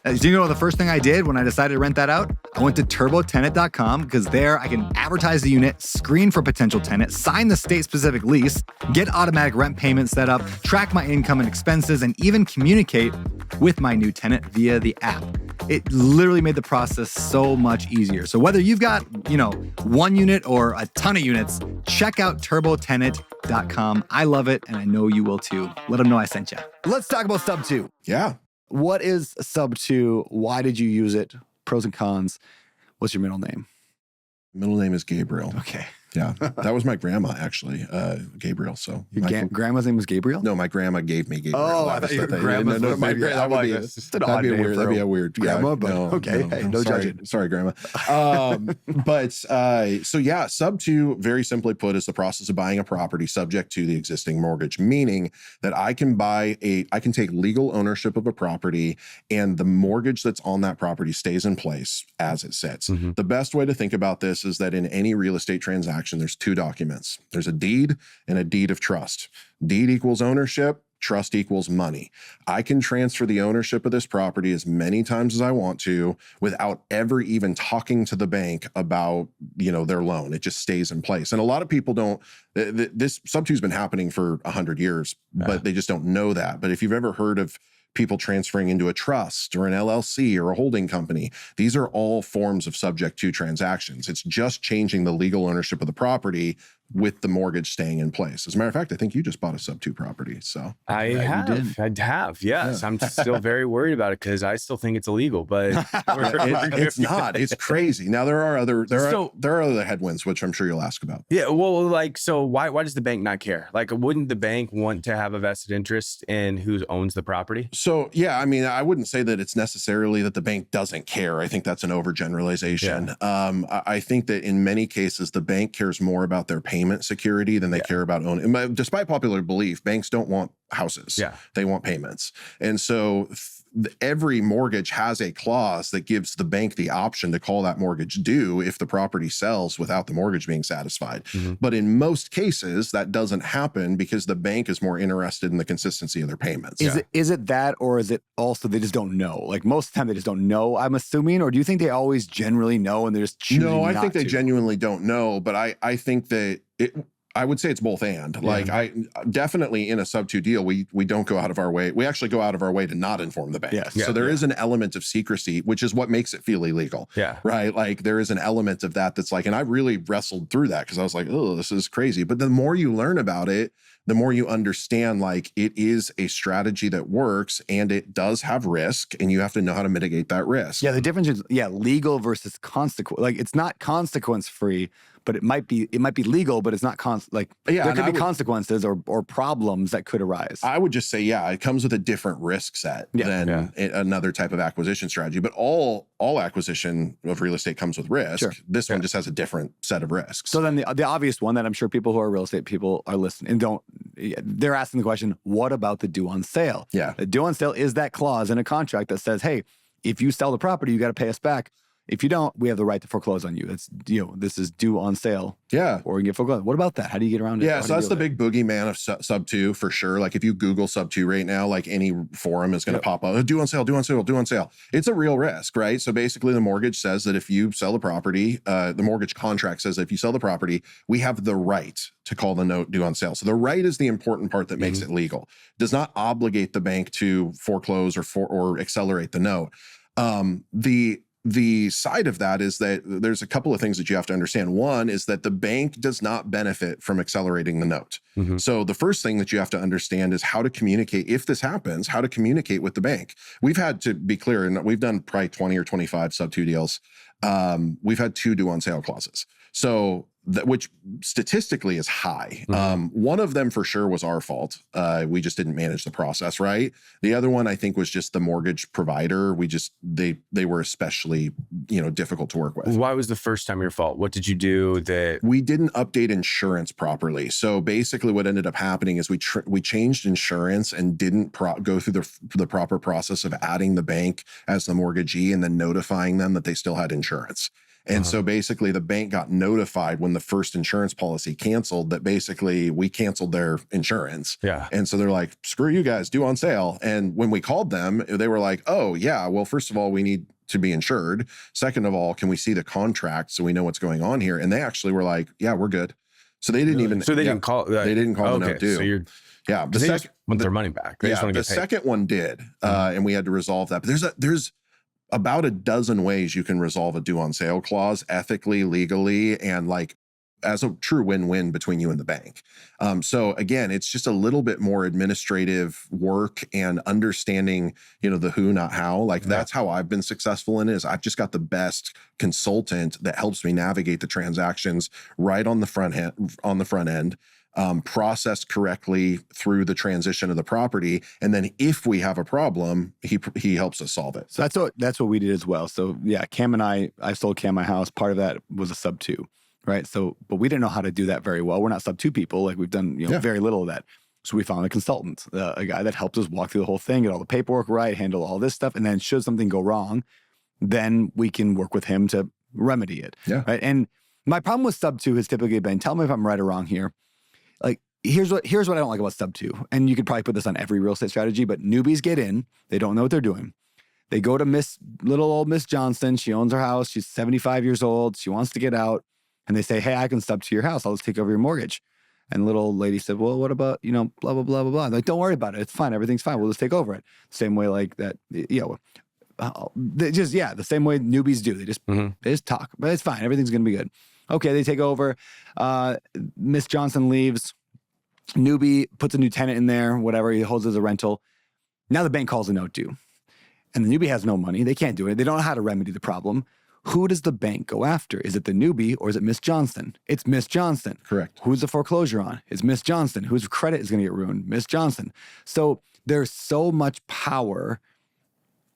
Do you know the first thing I did when I decided to rent that out? I went to turbotenant.com because there I can advertise the unit, screen for potential tenant, sign the state-specific lease, get automatic rent payments set up, track my income and expenses, and even communicate with my new tenant via the app. It literally made the process so much easier. So whether you've got, one unit or a ton of units, check out turbotenant.com. I love it, and I know you will too. Let them know I sent you. Let's talk about SubTo. Yeah. What is SubTo? Why did you use it? Pros and cons. What's your middle name? Middle name is Gabriel. Okay. Yeah. That was my grandma, actually, Gabriel. So Your grandma's name was Gabriel? No, my grandma gave me Gabriel. Oh, I thought your grandma's no, maybe that would be a weird grandma, but okay. Hey, no judging. Sorry, grandma. So yeah, SubTo, very simply put, is the process of buying a property subject to the existing mortgage, meaning that I can take legal ownership of a property and the mortgage that's on that property stays in place as it sits. Mm-hmm. The best way to think about this is that in any real estate transaction, there's two documents. There's a deed and a deed of trust. Deed equals ownership. Trust equals money. I can transfer the ownership of this property as many times as I want to without ever even talking to the bank about, their loan. It just stays in place. And a lot of people don't, this SubTo's been happening for 100 years, but they just don't know that. But if you've ever heard of people transferring into a trust or an LLC or a holding company, these are all forms of subject to transactions. It's just changing the legal ownership of the property with the mortgage staying in place. As a matter of fact, I think you just bought a SubTo property. So I have. Yes. Yeah. I'm still very worried about it because I still think it's illegal, but it's not. It's crazy. Now there are other headwinds, which I'm sure you'll ask about. Yeah. Well, so why does the bank not care? Like, wouldn't the bank want to have a vested interest in who owns the property? So yeah, I mean, I wouldn't say that it's necessarily that the bank doesn't care. I think that's an overgeneralization. Yeah. I think that in many cases, the bank cares more about their payment security than they care about owning. Despite popular belief, banks don't want houses. Yeah. They want payments. And so every mortgage has a clause that gives the bank the option to call that mortgage due if the property sells without the mortgage being satisfied. Mm-hmm. But in most cases, that doesn't happen because the bank is more interested in the consistency of their payments. Is it that, or is it also they just don't know? Like most of the time they just don't know, I'm assuming, or do you think they always generally know and they're just choosing not to? No, I think they genuinely don't know, but I think that I would say it's both and. Yeah. Like I definitely in a SubTo deal, we don't go out of our way. We actually go out of our way to not inform the bank. Yes. Yeah, so there is an element of secrecy, which is what makes it feel illegal. Yeah. Right. Like there is an element of that's like, and I really wrestled through that because I was like, oh, this is crazy. But the more you learn about it, the more you understand, like it is a strategy that works and it does have risk and you have to know how to mitigate that risk. Yeah. The difference is, legal versus consequence. Like it's not consequence free, but it might be legal, but it's not there could be consequences or problems that could arise. I would just say, it comes with a different risk set than another type of acquisition strategy. But all acquisition of real estate comes with risk. Sure. This one just has a different set of risks. So then the obvious one that I'm sure people who are real estate people are listening and they're asking the question, what about the due on sale? Yeah. The due on sale is that clause in a contract that says, hey, if you sell the property, you got to pay us back. If you don't, we have the right to foreclose on you. That's this is due on sale. Yeah. Or we can get foreclosed. What about that? How do you get around it? Yeah, so that's the big boogeyman of SubTo for sure. Like if you Google SubTo right now, like any forum is going to pop up, due on sale, due on sale, due on sale. It's a real risk, right? So basically the mortgage says that if you sell the property, the mortgage contract says that if you sell the property, we have the right to call the note due on sale. So the right is the important part that makes it legal. It does not obligate the bank to foreclose or accelerate the note. The side of that is that there's a couple of things that you have to understand. One is that the bank does not benefit from accelerating the note. Mm-hmm. So the first thing that you have to understand is how to communicate, if this happens, how to communicate with the bank. We've had to be clear, and we've done probably 20 or 25 SubTo deals. We've had 2 due on sale clauses. So which statistically is high. One of them for sure was our fault. We just didn't manage the process right. The other one I think was just the mortgage provider. They were especially, difficult to work with. Why was the first time your fault? What did you do that? We didn't update insurance properly. So basically what ended up happening is we changed insurance and didn't go through the proper process of adding the bank as the mortgagee and then notifying them that they still had insurance. And so basically the bank got notified when the first insurance policy canceled that basically we canceled their insurance. Yeah. And so they're like, screw you guys, due on sale. And when we called them, they were like, oh yeah, well, first of all, we need to be insured. Second of all, can we see the contract so we know what's going on here? And they actually were like, yeah, we're good. So they didn't even. So they didn't call. They didn't call the note due. So you're. Yeah. They just want their money back. They just want to the get paid. second one did. And we had to resolve that. But there's about a dozen ways you can resolve a due on sale clause ethically, legally, and like as a true win-win between you and the bank. So again, it's just a little bit more administrative work and understanding, the who, not how. Like that's how I've been successful in it, is I've just got the best consultant that helps me navigate the transactions right on the front end. Processed correctly through the transition of the property, and then if we have a problem, he helps us solve it. So that's what we did as well. So yeah, Cam and I sold Cam my house. Part of that was a SubTo, right? So, but we didn't know how to do that very well. We're not SubTo people. Like we've done very little of that. So we found a consultant, a guy that helped us walk through the whole thing, get all the paperwork right, handle all this stuff, and then should something go wrong, then we can work with him to remedy it. Yeah. Right. And my problem with SubTo has typically been, tell me if I'm right or wrong here. Like, here's what I don't like about SubTo. And you could probably put this on every real estate strategy, but newbies get in, they don't know what they're doing. They go to little old Miss Johnson. She owns her house. She's 75 years old. She wants to get out. And they say, hey, I can SubTo your house. I'll just take over your mortgage. And the little old lady said, well, what about, blah, blah, blah, blah, blah. Like, don't worry about it. It's fine. Everything's fine. We'll just take over it. Same way like that, the same way newbies do. They just talk, but it's fine. Everything's going to be good. Okay, they take over. Miss Johnson leaves. Newbie puts a new tenant in there, whatever. He holds it as a rental. Now the bank calls a note due. And the newbie has no money. They can't do it. They don't know how to remedy the problem. Who does the bank go after? Is it the newbie or is it Miss Johnson? It's Miss Johnson. Correct. Who's the foreclosure on? It's Miss Johnson. Whose credit is going to get ruined? Miss Johnson. So there's so much power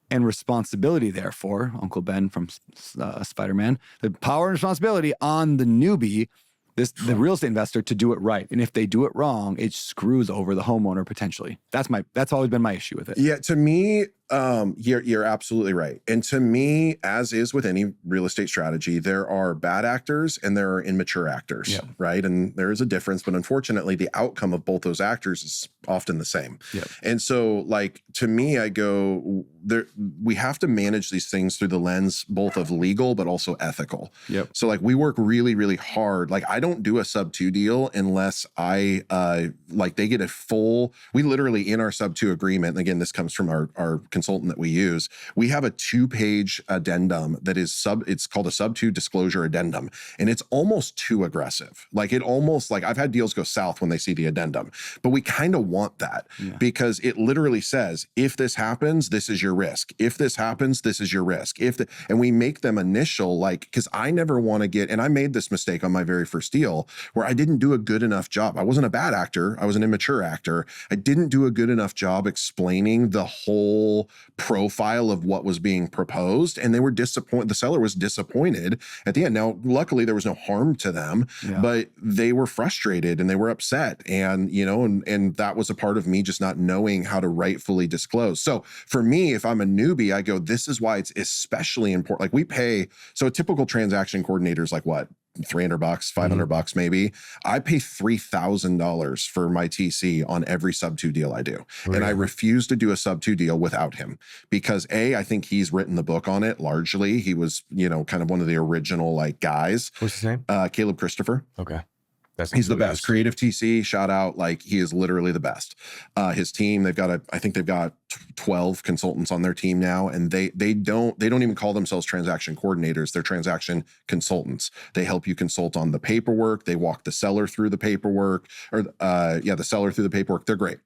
and responsibility, therefore, Uncle Ben from Spider-Man, the power and responsibility on the newbie, the real estate investor, to do it right. And if they do it wrong, it screws over the homeowner potentially. That's always been my issue with it. Yeah, to me, you're absolutely right. And to me, as is with any real estate strategy, there are bad actors and there are immature actors, right? And there is a difference, but unfortunately, the outcome of both those actors is often the same. Yep. And so, like, to me, I go, we have to manage these things through the lens both of legal, but also ethical. Yep. So, like, we work really, really hard. Like, I don't do a SubTo deal unless they get a full, we literally in our SubTo agreement, and again, this comes from our consultant that we use, we have a 2-page addendum that is it's called a SubTo disclosure addendum. And it's almost too aggressive. Like I've had deals go south when they see the addendum, but we kind of want that because it literally says, if this happens, this is your risk. If this happens, this is your risk. And we make them initial, because I never want to get, and I made this mistake on my very first deal where I didn't do a good enough job. I wasn't a bad actor. I was an immature actor. I didn't do a good enough job explaining the whole profile of what was being proposed. And they were disappointed. The seller was disappointed at the end. Now, luckily there was no harm to them, but they were frustrated and they were upset. And, and that was a part of me just not knowing how to rightfully disclose. So for me, if I'm a newbie, I go, this is why it's especially important. Like we pay, so a typical transaction coordinator is like what? $300, $500 maybe. I pay $3,000 for my TC on every SubTo deal I do. Really? And I refuse to do a SubTo deal without him because I think he's written the book on it largely. He was, kind of one of the original guys. What's his name? Caleb Christopher. Okay. He's the best. Creative TC, shout out. He is literally the best. His team, I think they've got 12 consultants on their team now, and they don't even call themselves transaction coordinators. They're transaction consultants. They help you consult on the paperwork. They walk the seller through the paperwork, or the seller through the paperwork. They're great.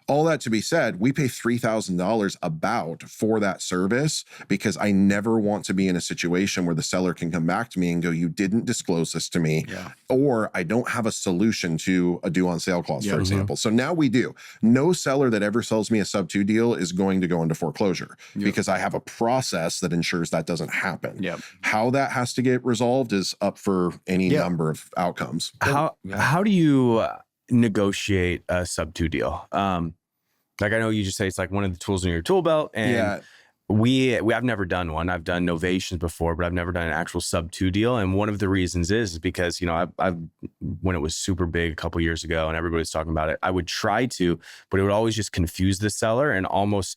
All that to be said, we pay $3,000 about for that service, because I never want to be in a situation where the seller can come back to me and go, you didn't disclose this to me, or I don't have a solution to a due on sale clause, for example. So now we do. No seller that ever sells me a SubTo deal is going to go into foreclosure, because I have a process that ensures that doesn't happen. How that has to get resolved is up for any number of outcomes. How do you negotiate a SubTo deal? Like, I know you just say it's like one of the tools in your tool belt, and I've never done one. I've done novations before, but I've never done an actual SubTo deal. And one of the reasons is because, you know, I when it was super big a couple years ago and everybody was talking about it, I would try to, but it would always just confuse the seller, and almost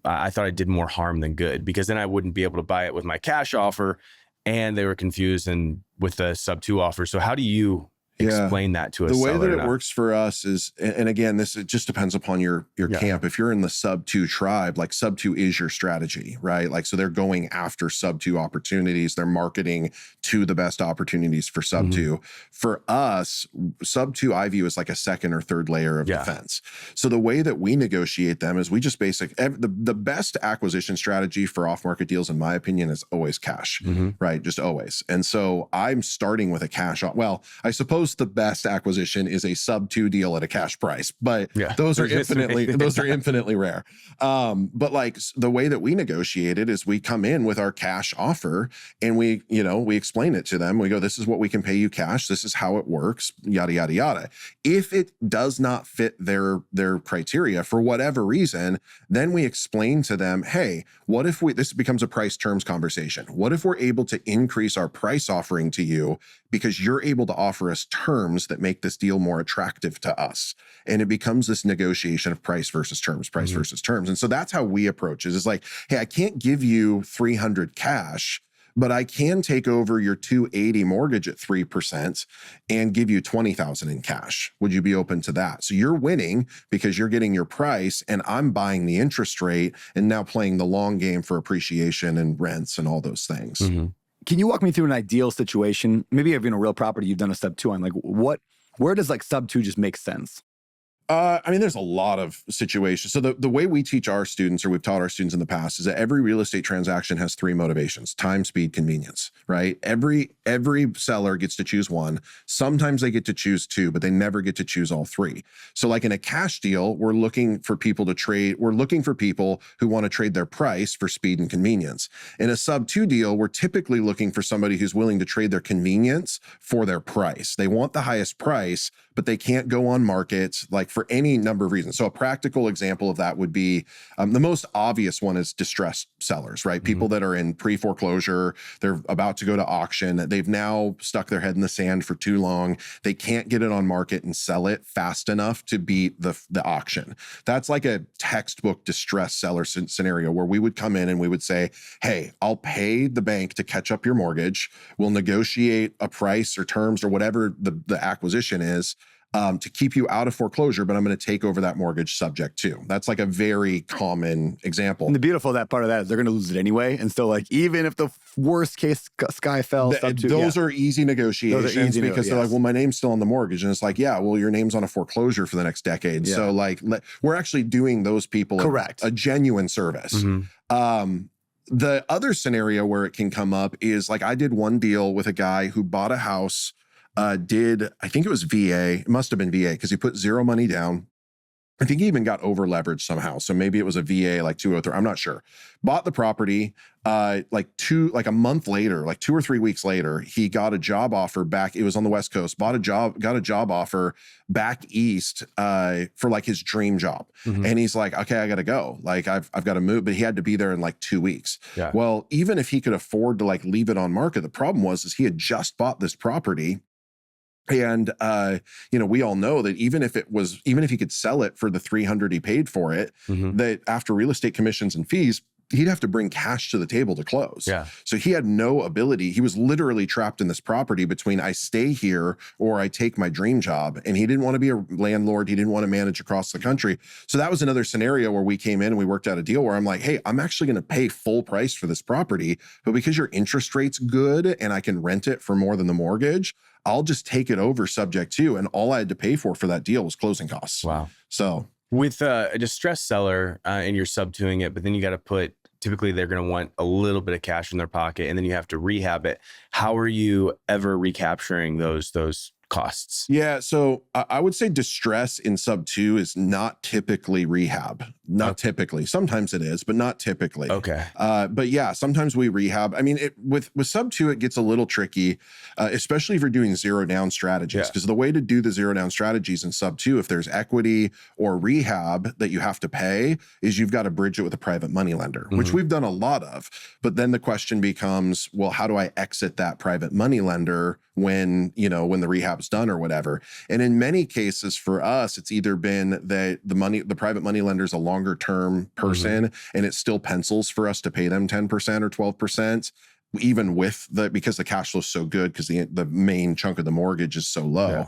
I thought I did more harm than good, because then I wouldn't be able to buy it with my cash offer, and they were confused and with the SubTo offer. So how do you explain that to a seller? The way that it works for us is, and again, it just depends upon your camp. If you're in the SubTo tribe, like, SubTo is your strategy, right? Like, so they're going after SubTo opportunities. They're marketing to the best opportunities for SubTo. For us, SubTo I view as like a second or third layer of defense. So the way that we negotiate them is we just the best acquisition strategy for off-market deals, in my opinion, is always cash, right? Just always. And so I'm starting with a cash on. Well, I suppose the best acquisition is a SubTo deal at a cash price, but those are infinitely rare. But like, the way that we negotiate it is we come in with our cash offer, and we explain it to them. We go, this is what we can pay you cash. This is how it works, yada, yada, yada. If it does not fit their criteria for whatever reason, then we explain to them, hey, what if this becomes a price terms conversation? What if we're able to increase our price offering to you because you're able to offer us terms that make this deal more attractive to us? And it becomes this negotiation of price versus terms, versus terms. And so that's how we approach it. It's like, hey, I can't give you 300 cash, but I can take over your 280 mortgage at 3% and give you 20,000 in cash. Would you be open to that? So you're winning because you're getting your price, and I'm buying the interest rate and now playing the long game for appreciation and rents and all those things. Can you walk me through an ideal situation? Maybe even a real property you've done a SubTo on. Like, where does like SubTo just make sense? I mean, there's a lot of situations. So the way we teach our students, or we've taught our students in the past, is that every real estate transaction has three motivations: time, speed, convenience, right? Every seller gets to choose one. Sometimes they get to choose two, but they never get to choose all three. So like in a cash deal, we're looking for people to trade. We're looking for people who want to trade their price for speed and convenience. In a SubTo deal, we're typically looking for somebody who's willing to trade their convenience for their price. They want the highest price, but they can't go on market, like, for any number of reasons. So a practical example of that would be, the most obvious one is distressed sellers, right? People that are in pre-foreclosure, they're about to go to auction. They've now stuck their head in the sand for too long. They can't get it on market and sell it fast enough to beat the auction. That's like a textbook distressed seller scenario, where we would come in and we would say, hey, I'll pay the bank to catch up your mortgage. We'll negotiate a price or terms or whatever the acquisition is, to keep you out of foreclosure, but I'm going to take over that mortgage subject to. That's like a very common example. And the beautiful that part of that is they're going to lose it anyway. And so, like, even if the worst case sky fell, those are easy negotiations, because they're like, well, my name's still on the mortgage. And it's like, yeah, well, your name's on a foreclosure for the next decade. Yeah. So like, we're actually doing those people a genuine service. The other scenario where it can come up is, like, I did one deal with a guy who bought a house, I think it was VA. It must have been VA, because he put zero money down. I think he even got over leveraged somehow. So maybe it was a VA, like 203. I'm not sure. Bought the property, like a month later, like 2 or 3 weeks later, he got a job offer back. It was on the West Coast. Got a job offer back east, for like his dream job. And he's like, okay, I got to go. Like, I've got to move, but he had to be there in like 2 weeks. Well, even if he could afford to like leave it on market, the problem is he had just bought this property. And, we all know that even if he could sell it for the 300 he paid for it, that after real estate commissions and fees, he'd have to bring cash to the table to close. Yeah. So he had no ability. He was literally trapped in this property between I stay here or I take my dream job. And he didn't want to be a landlord. He didn't want to manage across the country. So that was another scenario where we came in and we worked out a deal where I'm like, hey, I'm actually going to pay full price for this property, but because your interest rate's good and I can rent it for more than the mortgage, I'll just take it over subject to. And all I had to pay for that deal was closing costs. Wow. So with a distressed seller and you're subtoing it, but then you got to put, typically they're going to want a little bit of cash in their pocket and then you have to rehab it. How are you ever recapturing those costs? Yeah. So I would say distress in SubTo is not typically rehab. Not typically. Sometimes it is, but not typically. Okay. But yeah, sometimes we rehab. I mean, with SubTo, it gets a little tricky, especially if you're doing zero down strategies, because the way to do the zero down strategies in SubTo, if there's equity or rehab that you have to pay, is you've got to bridge it with a private money lender, which we've done a lot of. But then the question becomes, well, how do I exit that private money lender when the rehab's done or whatever? And in many cases for us, it's either been that the private money lender is a longer term person and it still pencils for us to pay them 10% or 12%, even with because the cash flow is so good because the main chunk of the mortgage is so low.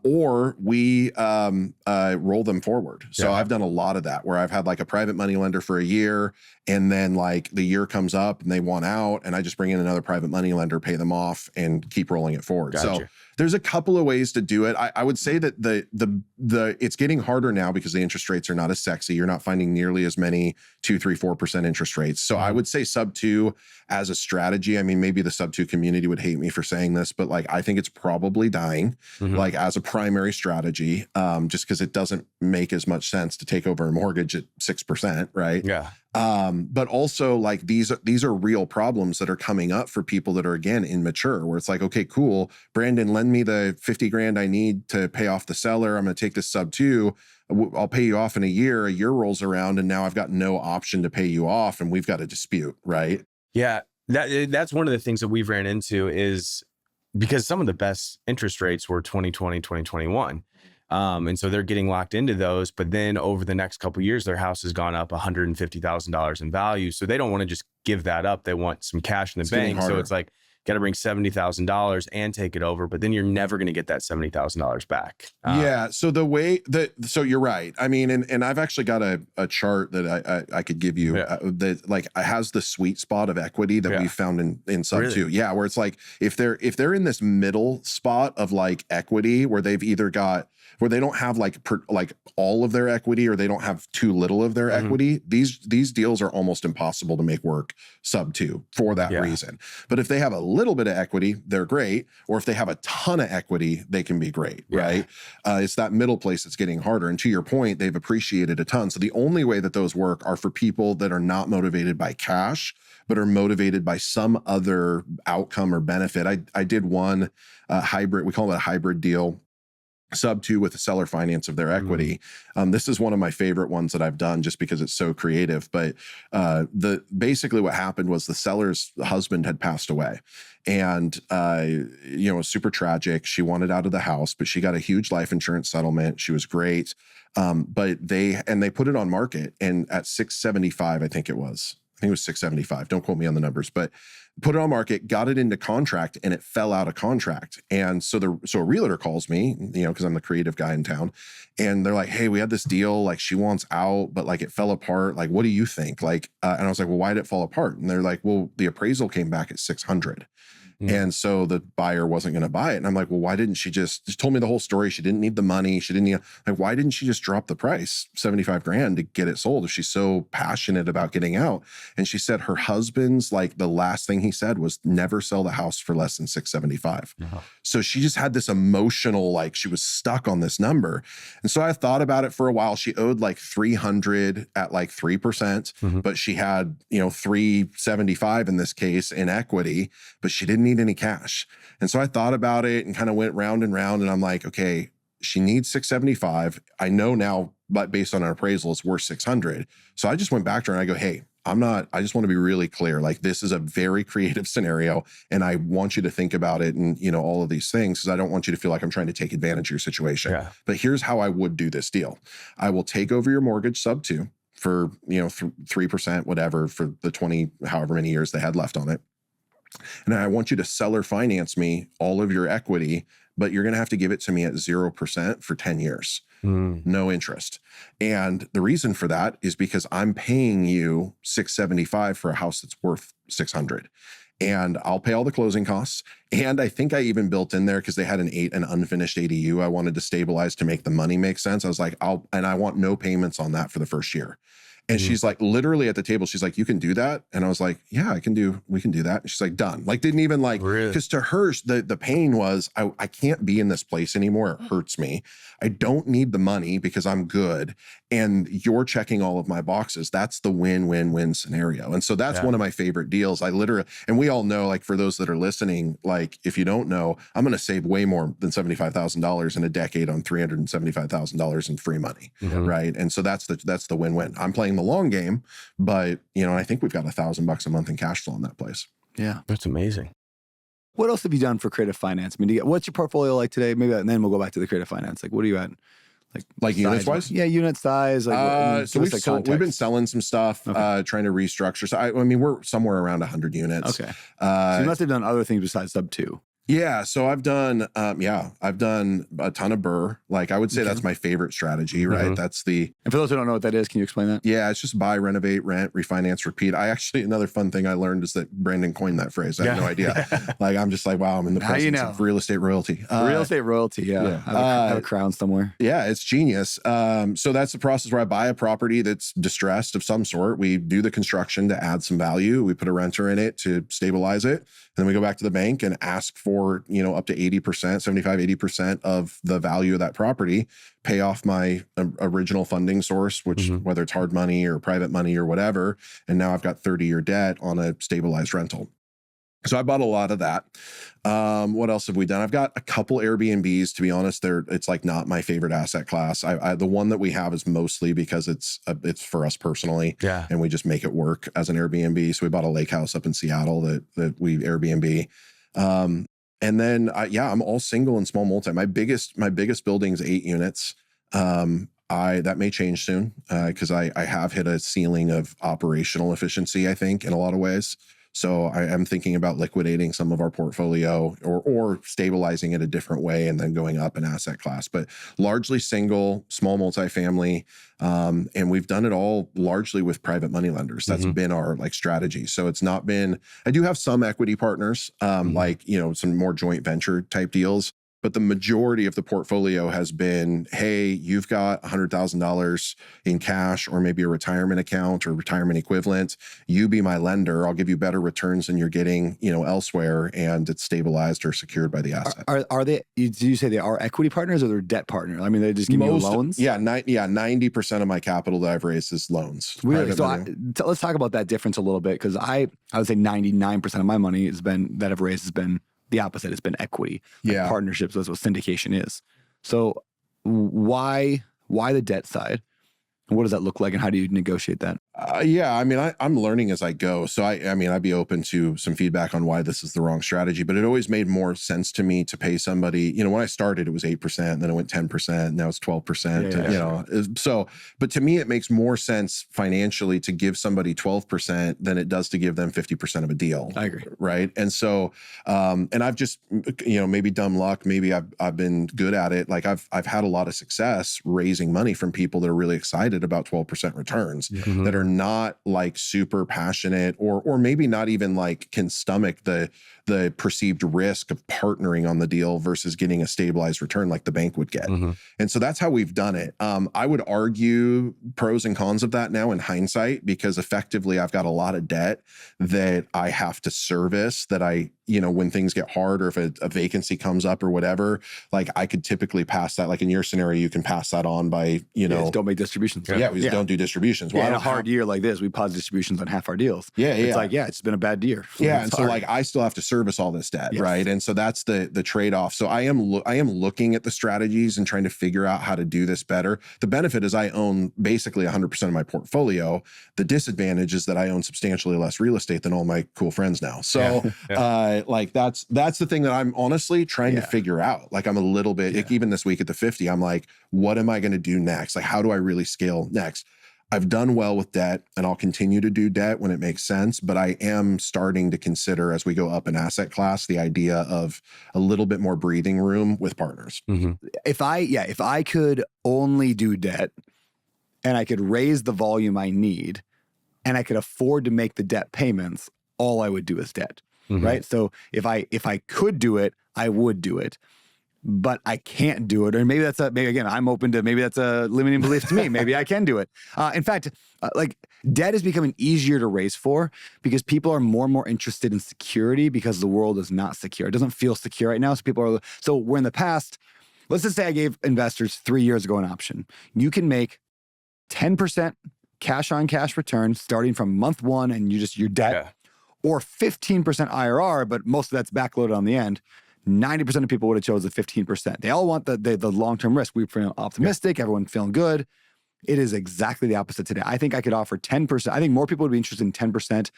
Or we roll them forward. So I've done a lot of that where I've had like a private money lender for a year and then like the year comes up and they want out and I just bring in another private money lender, pay them off and keep rolling it forward. Gotcha. So there's a couple of ways to do it. I would say that the it's getting harder now because the interest rates are not as sexy. You're not finding nearly as many 2, 3, 4% interest rates. So I would say SubTo as a strategy. I mean, maybe the SubTo community would hate me for saying this, but like I think it's probably dying like as a primary strategy, just because it doesn't make as much sense to take over a mortgage at 6%, right? Yeah. But also like these are real problems that are coming up for people that are again immature, where it's like, okay, cool, Brandon, lend me the 50 grand I need to pay off the seller. I'm going to take this SubTo. I'll pay you off in a year rolls around and now I've got no option to pay you off and we've got a dispute, right? Yeah. That's one of the things that we've ran into is because some of the best interest rates were 2020, 2021. And so they're getting locked into those, but then over the next couple of years, their house has gone up $150,000 in value. So they don't want to just give that up. They want some cash in the bank. So it's like, got to bring $70,000 and take it over, but then you're never going to get that $70,000 back. Yeah. So so you're right. I mean, and I've actually got a chart that I could give you that like has the sweet spot of equity that we found in SubTo. Really? Yeah. Where it's like, if they're in this middle spot of like equity where they've either got, where they don't have like all of their equity or they don't have too little of their equity, these deals are almost impossible to make work SubTo for that reason. But if they have a little bit of equity, they're great. Or if they have a ton of equity, they can be great, right? It's that middle place that's getting harder. And to your point, they've appreciated a ton. So the only way that those work are for people that are not motivated by cash, but are motivated by some other outcome or benefit. I did one hybrid, we call it a hybrid deal, SubTo with the seller finance of their equity. This is one of my favorite ones that I've done just because it's so creative. But basically what happened was the seller's husband had passed away and, it was super tragic. She wanted out of the house, but she got a huge life insurance settlement. She was great. But they put it on market and at 675, I think it was 675. Don't quote me on the numbers, but put it on market, got it into contract, and it fell out of contract. And so a realtor calls me, because I'm the creative guy in town, and they're like, "Hey, we had this deal. Like, she wants out, but like it fell apart. Like, what do you think?" Like, and I was like, "Well, why did it fall apart?" And they're like, "Well, the appraisal came back at 600." And so the buyer wasn't going to buy it. And I'm like, well, why didn't she just told me the whole story? She didn't need the money. She didn't need, like, why didn't she just drop the price 75 grand to get it sold if she's so passionate about getting out? And she said her husband's, like, the last thing he said was never sell the house for less than 675. So she just had this emotional, like, she was stuck on this number. And so I thought about it for a while. She owed like 300 at like 3%, but she had, 375 in this case in equity, but she didn't need any cash. And so I thought about it and kind of went round and round, and I'm like, okay, she needs 675. I know now, but based on an appraisal, it's worth 600. So I just went back to her and I go, hey, I just want to be really clear. Like, this is a very creative scenario and I want you to think about it and, all of these things, because I don't want you to feel like I'm trying to take advantage of your situation. But here's how I would do this deal. I will take over your mortgage SubTo for, 3%, whatever, for the 20, however many years they had left on it. And I want you to seller finance me all of your equity, but you're going to have to give it to me at 0% for 10 years. No interest. And the reason for that is because I'm paying you $675 for a house that's worth $600. And I'll pay all the closing costs. And I think I even built in there, because they had an unfinished ADU I wanted to stabilize to make the money make sense. I was like, I want no payments on that for the first year. And she's like, literally at the table, she's like, you can do that? And I was like, yeah, we can do that. And she's like, done. Like, didn't even like, because to her, the pain was, I can't be in this place anymore. It hurts me. I don't need the money because I'm good. And you're checking all of my boxes. That's the win-win-win scenario. And so that's one of my favorite deals. I literally, and we all know, like, for those that are listening, like, if you don't know, I'm going to save way more than $75,000 in a decade on $375,000 in free money. Right. And so that's the win-win. I'm playing the long game, but I think we've got $1,000 a month in cash flow in that place. Yeah. That's amazing. What else have you done for creative finance? I mean, what's your portfolio like today? Maybe, and then we'll go back to the creative finance. Like, what are you at? Like units wise? Yeah, unit size. Like, so we've been selling some stuff, trying to restructure. So I mean, we're somewhere around 100 units. Okay. So you must have done other things besides SubTo. Yeah. So I've done, I've done a ton of BRRRR. Like, I would say that's my favorite strategy, right? That's the. And for those who don't know what that is, can you explain that? Yeah, it's just buy, renovate, rent, refinance, repeat. Another fun thing I learned is that Brandon coined that phrase. I had no idea. Like, I'm just like, wow, I'm in the presence of real estate royalty. Real estate royalty. Yeah. I have a crown somewhere. Yeah, it's genius. So that's the process where I buy a property that's distressed of some sort. We do the construction to add some value. We put a renter in it to stabilize it. And then we go back to the bank and ask for, up to 80%, 75-80% of the value of that property, pay off my original funding source, which whether it's hard money or private money or whatever. And now I've got 30-year debt on a stabilized rental. So I bought a lot of that. What else have we done? I've got a couple Airbnbs. To be honest, it's like not my favorite asset class. The one that we have is mostly because it's for us personally, and we just make it work as an Airbnb. So we bought a lake house up in Seattle that we Airbnb. And then I'm all single and small multi. My biggest building is 8 units. That may change soon because I have hit a ceiling of operational efficiency, I think, in a lot of ways. So I am thinking about liquidating some of our portfolio or stabilizing it a different way and then going up in asset class, but largely single, small multifamily. And we've done it all largely with private money lenders. That's been our strategy. So it's not been, I do have some equity partners, some more joint venture type deals. But the majority of the portfolio has been, hey, you've got $100,000 in cash or maybe a retirement account or retirement equivalent. You be my lender. I'll give you better returns than you're getting, elsewhere, and it's stabilized or secured by the asset. Are they? Did you say they are equity partners or they're debt partners? I mean, they just give you loans. Yeah, 90% of my capital that I've raised is loans. Really? So let's talk about that difference a little bit, because I would say 99% of my money that I've raised has been the opposite. It's been equity. Yeah. Partnerships. That's what syndication is. So why the debt side? And what does that look like, and how do you negotiate that? I mean, I'm learning as I go. So I'd be open to some feedback on why this is the wrong strategy, but it always made more sense to me to pay somebody, when I started, it was 8%, then it went 10%, now it's 12%, So, but to me, it makes more sense financially to give somebody 12% than it does to give them 50% of a deal. I agree. Right. And so, and I've just, maybe dumb luck, maybe I've been good at it. Like I've had a lot of success raising money from people that are really excited about 12% returns, that are not super passionate or maybe not even can stomach the perceived risk of partnering on the deal versus getting a stabilized return like the bank would get. And so that's how we've done it. I would argue pros and cons of that now in hindsight, because effectively I've got a lot of debt that I have to service, that when things get hard or if a vacancy comes up or whatever, I could typically pass that. Like in your scenario, you can pass that on by, don't make distributions. We don't do distributions. Well, in a hard year like this, we pause distributions on half our deals. It's been a bad year. And so I still have to service all this debt, right? And so that's the trade-off. So I am looking at the strategies and trying to figure out how to do this better. The benefit is I own basically 100% of my portfolio. The disadvantage is that I own substantially less real estate than all my cool friends now. So that's the thing that I'm honestly trying to figure out. I'm a little bit, even this week at the 50, I'm like, what am I going to do next? How do I really scale next? I've done well with debt, and I'll continue to do debt when it makes sense. But I am starting to consider, as we go up in asset class, the idea of a little bit more breathing room with partners. Mm-hmm. If I could only do debt and I could raise the volume I need and I could afford to make the debt payments, all I would do is debt, Mm-hmm. right? So if I could do it, I would do it. But I can't do it. Or maybe again, I'm open to, maybe that's a limiting belief to me. Maybe I can do it. In fact, like debt is becoming easier to raise for because people are more and more interested in security because the world is not secure. It doesn't feel secure right now. So where in the past, let's just say I gave investors 3 years ago an option. You can make 10% cash on cash return starting from month one and your debt, or 15% IRR, but most of that's backloaded on the end. 90% of people would have chosen 15%. They all want the long-term risk. We feel optimistic, everyone's feeling good. It is exactly the opposite today. I think I could offer 10%. I think more people would be interested in 10%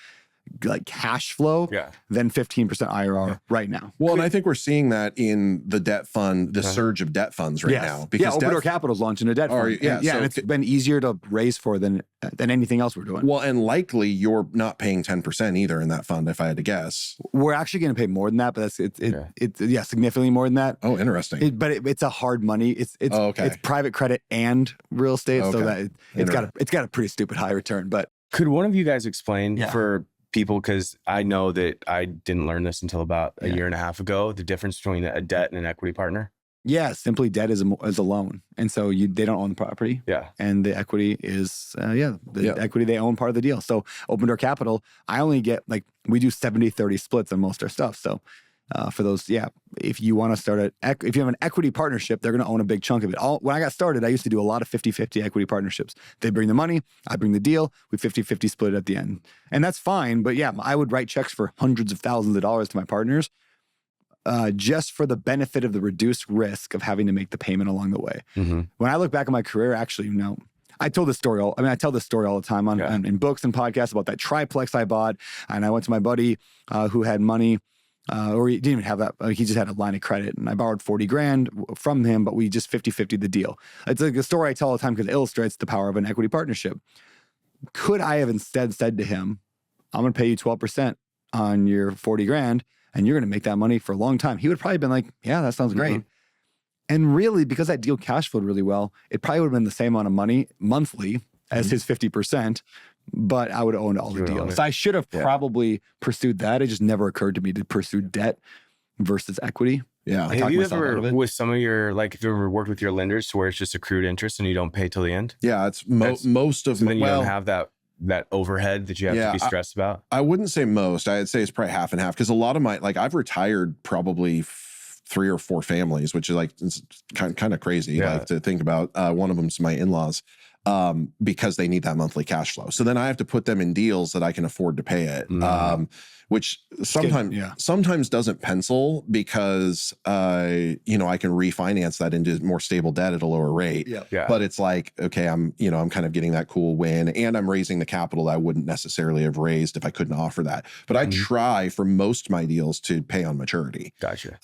like cash flow than 15% IRR right now. Well, and I think we're seeing that in the debt fund, the surge of debt funds right now. Because Open Door Capital is launching a debt fund. So and it's been easier to raise for than anything else we're doing. Well, and likely you're not paying 10% either in that fund, if I had to guess. We're actually going to pay more than that, but it's significantly more than that. Oh, interesting. It's a hard money. It's private credit and real estate, so that it's got a pretty stupid high return. But could one of you guys explain for people, because I know that I didn't learn this until about a year and a half ago, the difference between a debt and an equity partner? Yeah, simply debt is a loan, and so they don't own the property. Yeah, and the equity is equity, they own part of the deal. So Open Door Capital, I only get we do 70-30 splits on most of our stuff. So for those, if you want to start if you have an equity partnership, they're going to own a big chunk of it. When I got started, I used to do a lot of 50-50 equity partnerships. They bring the money, I bring the deal, we 50-50 split at the end. And that's fine, but I would write checks for hundreds of thousands of dollars to my partners just for the benefit of the reduced risk of having to make the payment along the way. Mm-hmm. When I look back at my career, actually, I tell this story all the time in books and podcasts about that triplex I bought. And I went to my buddy who had money, or he didn't even have that. He just had a line of credit, and I borrowed $40,000 from him, but we just 50-50 the deal. It's like a story I tell all the time because it illustrates the power of an equity partnership. Could I have instead said to him, I'm going to pay you 12% on your $40,000 and you're going to make that money for a long time? He would probably been like, yeah, that sounds great. Mm-hmm. And really, because that deal cash flowed really well, it probably would have been the same amount of money monthly as his 50%, but I would have owned all the deals. So I should have probably pursued that. It just never occurred to me to pursue debt versus equity. Yeah. Have you ever, with some of your, have you ever worked with your lenders to where it's just accrued interest and you don't pay till the end? Yeah, it's most of so then you don't have that overhead that you have to be stressed about? I wouldn't say most. I'd say it's probably half and half, because a lot of my, I've retired probably 3 or 4 families, which is it's kind of crazy to think about. One of them's my in-laws, because they need that monthly cash flow. So then I have to put them in deals that I can afford to pay it. Which sometimes doesn't pencil, because I can refinance that into more stable debt at a lower rate. But it's okay, I'm kind of getting that cool win, and I'm raising the capital that I wouldn't necessarily have raised if I couldn't offer that. But I try for most of my deals to pay on maturity. Gotcha.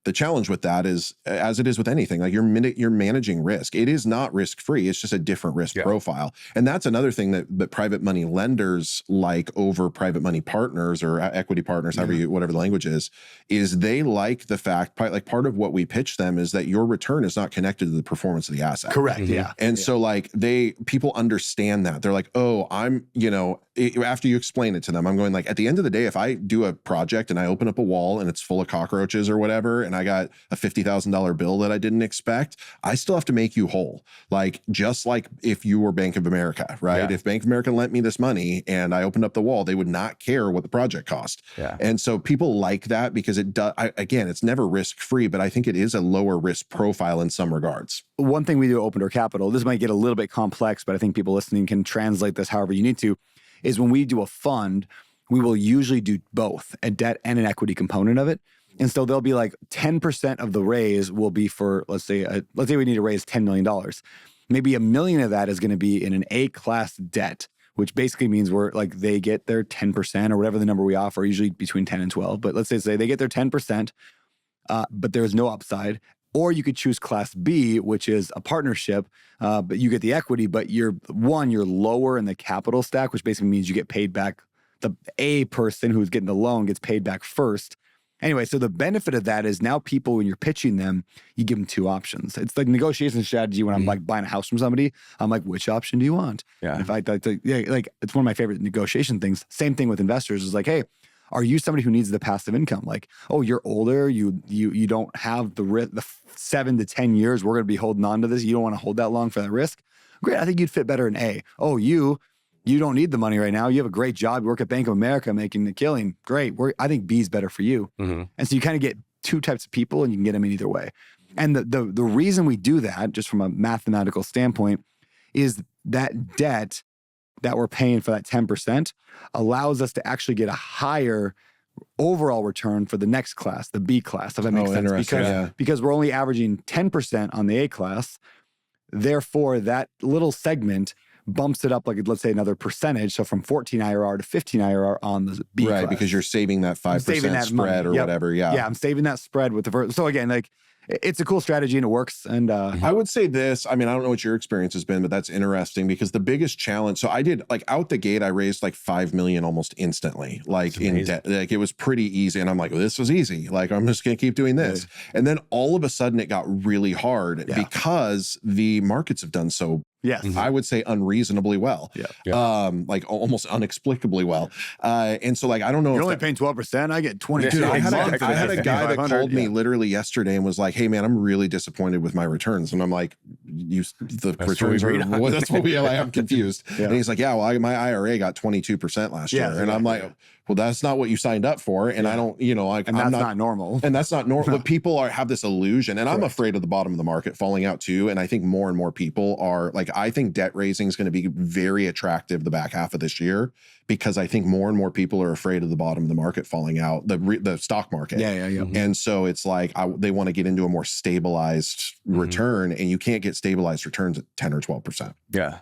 The challenge with that is, as it is with anything, you're managing risk. It is not risk free. It's just a different risk profile, and that's another thing that private money lenders like over private money partners or equity partners, whatever the language is they like the fact, part of what we pitch them is that your return is not connected to the performance of the asset. Correct. And so people understand that. They're like, oh, I'm, after you explain it to them, I'm going at the end of the day, if I do a project and I open up a wall and it's full of cockroaches or whatever, and I got a $50,000 bill that I didn't expect, I still have to make you whole. Just like if you were Bank of America, right? If Bank of America lent me this money and I opened up the wall, they would not care what the project cost. And so people like that because it does, again, it's never risk-free, but I think it is a lower risk profile in some regards. One thing we do at Open Door Capital, this might get a little bit complex, but I think people listening can translate this however you need to, is when we do a fund, we will usually do both a debt and an equity component of it. And so there'll be 10% of the raise will be for, let's say we need to raise $10 million. Maybe $1 million of that is going to be in an A-class debt, which basically means they get their 10% or whatever the number we offer, usually between 10 and 12. But let's say they get their 10%, but there's no upside. Or you could choose Class B, which is a partnership, but you get the equity, but you're lower in the capital stack, which basically means you get paid back. The A person who's getting the loan gets paid back first. Anyway, so the benefit of that is now people, when you're pitching them, you give them two options. It's like negotiation strategy when I'm like buying a house from somebody. I'm like, which option do you want? Yeah. And if like it's one of my favorite negotiation things. Same thing with investors is like, hey, are you somebody who needs the passive income? Like, oh, you're older. You don't have the risk, the 7 to 10 years we're going to be holding on to this. You don't want to hold that long for that risk. Great. I think you'd fit better in A. Oh, you don't need the money right now. You have a great job. You work at Bank of America making the killing. Great. I think B is better for you. And so you kind of get two types of people and you can get them in either way. And the reason we do that, just from a mathematical standpoint, is that debt that we're paying for that 10% allows us to actually get a higher overall return for the next class, the B class, if that makes sense. Because we're only averaging 10% on the A class. Therefore, that little segment bumps it up, like let's say another percentage. So from 14 IRR to 15 IRR on the B class. Right, because you're saving that 5% spread or whatever. Yeah, I'm saving that spread with the first. So again, like it's a cool strategy and it works. And I would say this, I mean, I don't know what your experience has been, but that's interesting because the biggest challenge, so I did like out the gate, I raised like 5 million almost instantly, like in debt. Like it was pretty easy. And I'm like, well, this was easy. Like, I'm just going to keep doing this. And then all of a sudden it got really hard because the markets have done so, I would say unreasonably well. Like almost inexplicably well. And so like, I don't know. You're only paying 12%. I get 22. Dude, I had a guy that called me literally yesterday and was like, hey man, I'm really disappointed with my returns. And I'm like, the returns are, that's what I'm confused. And he's like, yeah, well, my IRA got 22% last year. And I'm like, well, that's not what you signed up for. And I don't, like, and that's not normal. And that's not normal. But people have this illusion. And I'm afraid of the bottom of the market falling out too. And I think more and more people are like, I think debt raising is going to be very attractive the back half of this year because I think more and more people are afraid of the bottom of the market falling out, the stock market. And so it's like they want to get into a more stabilized return, and you can't get stabilized returns at 10 or 12%. Yeah.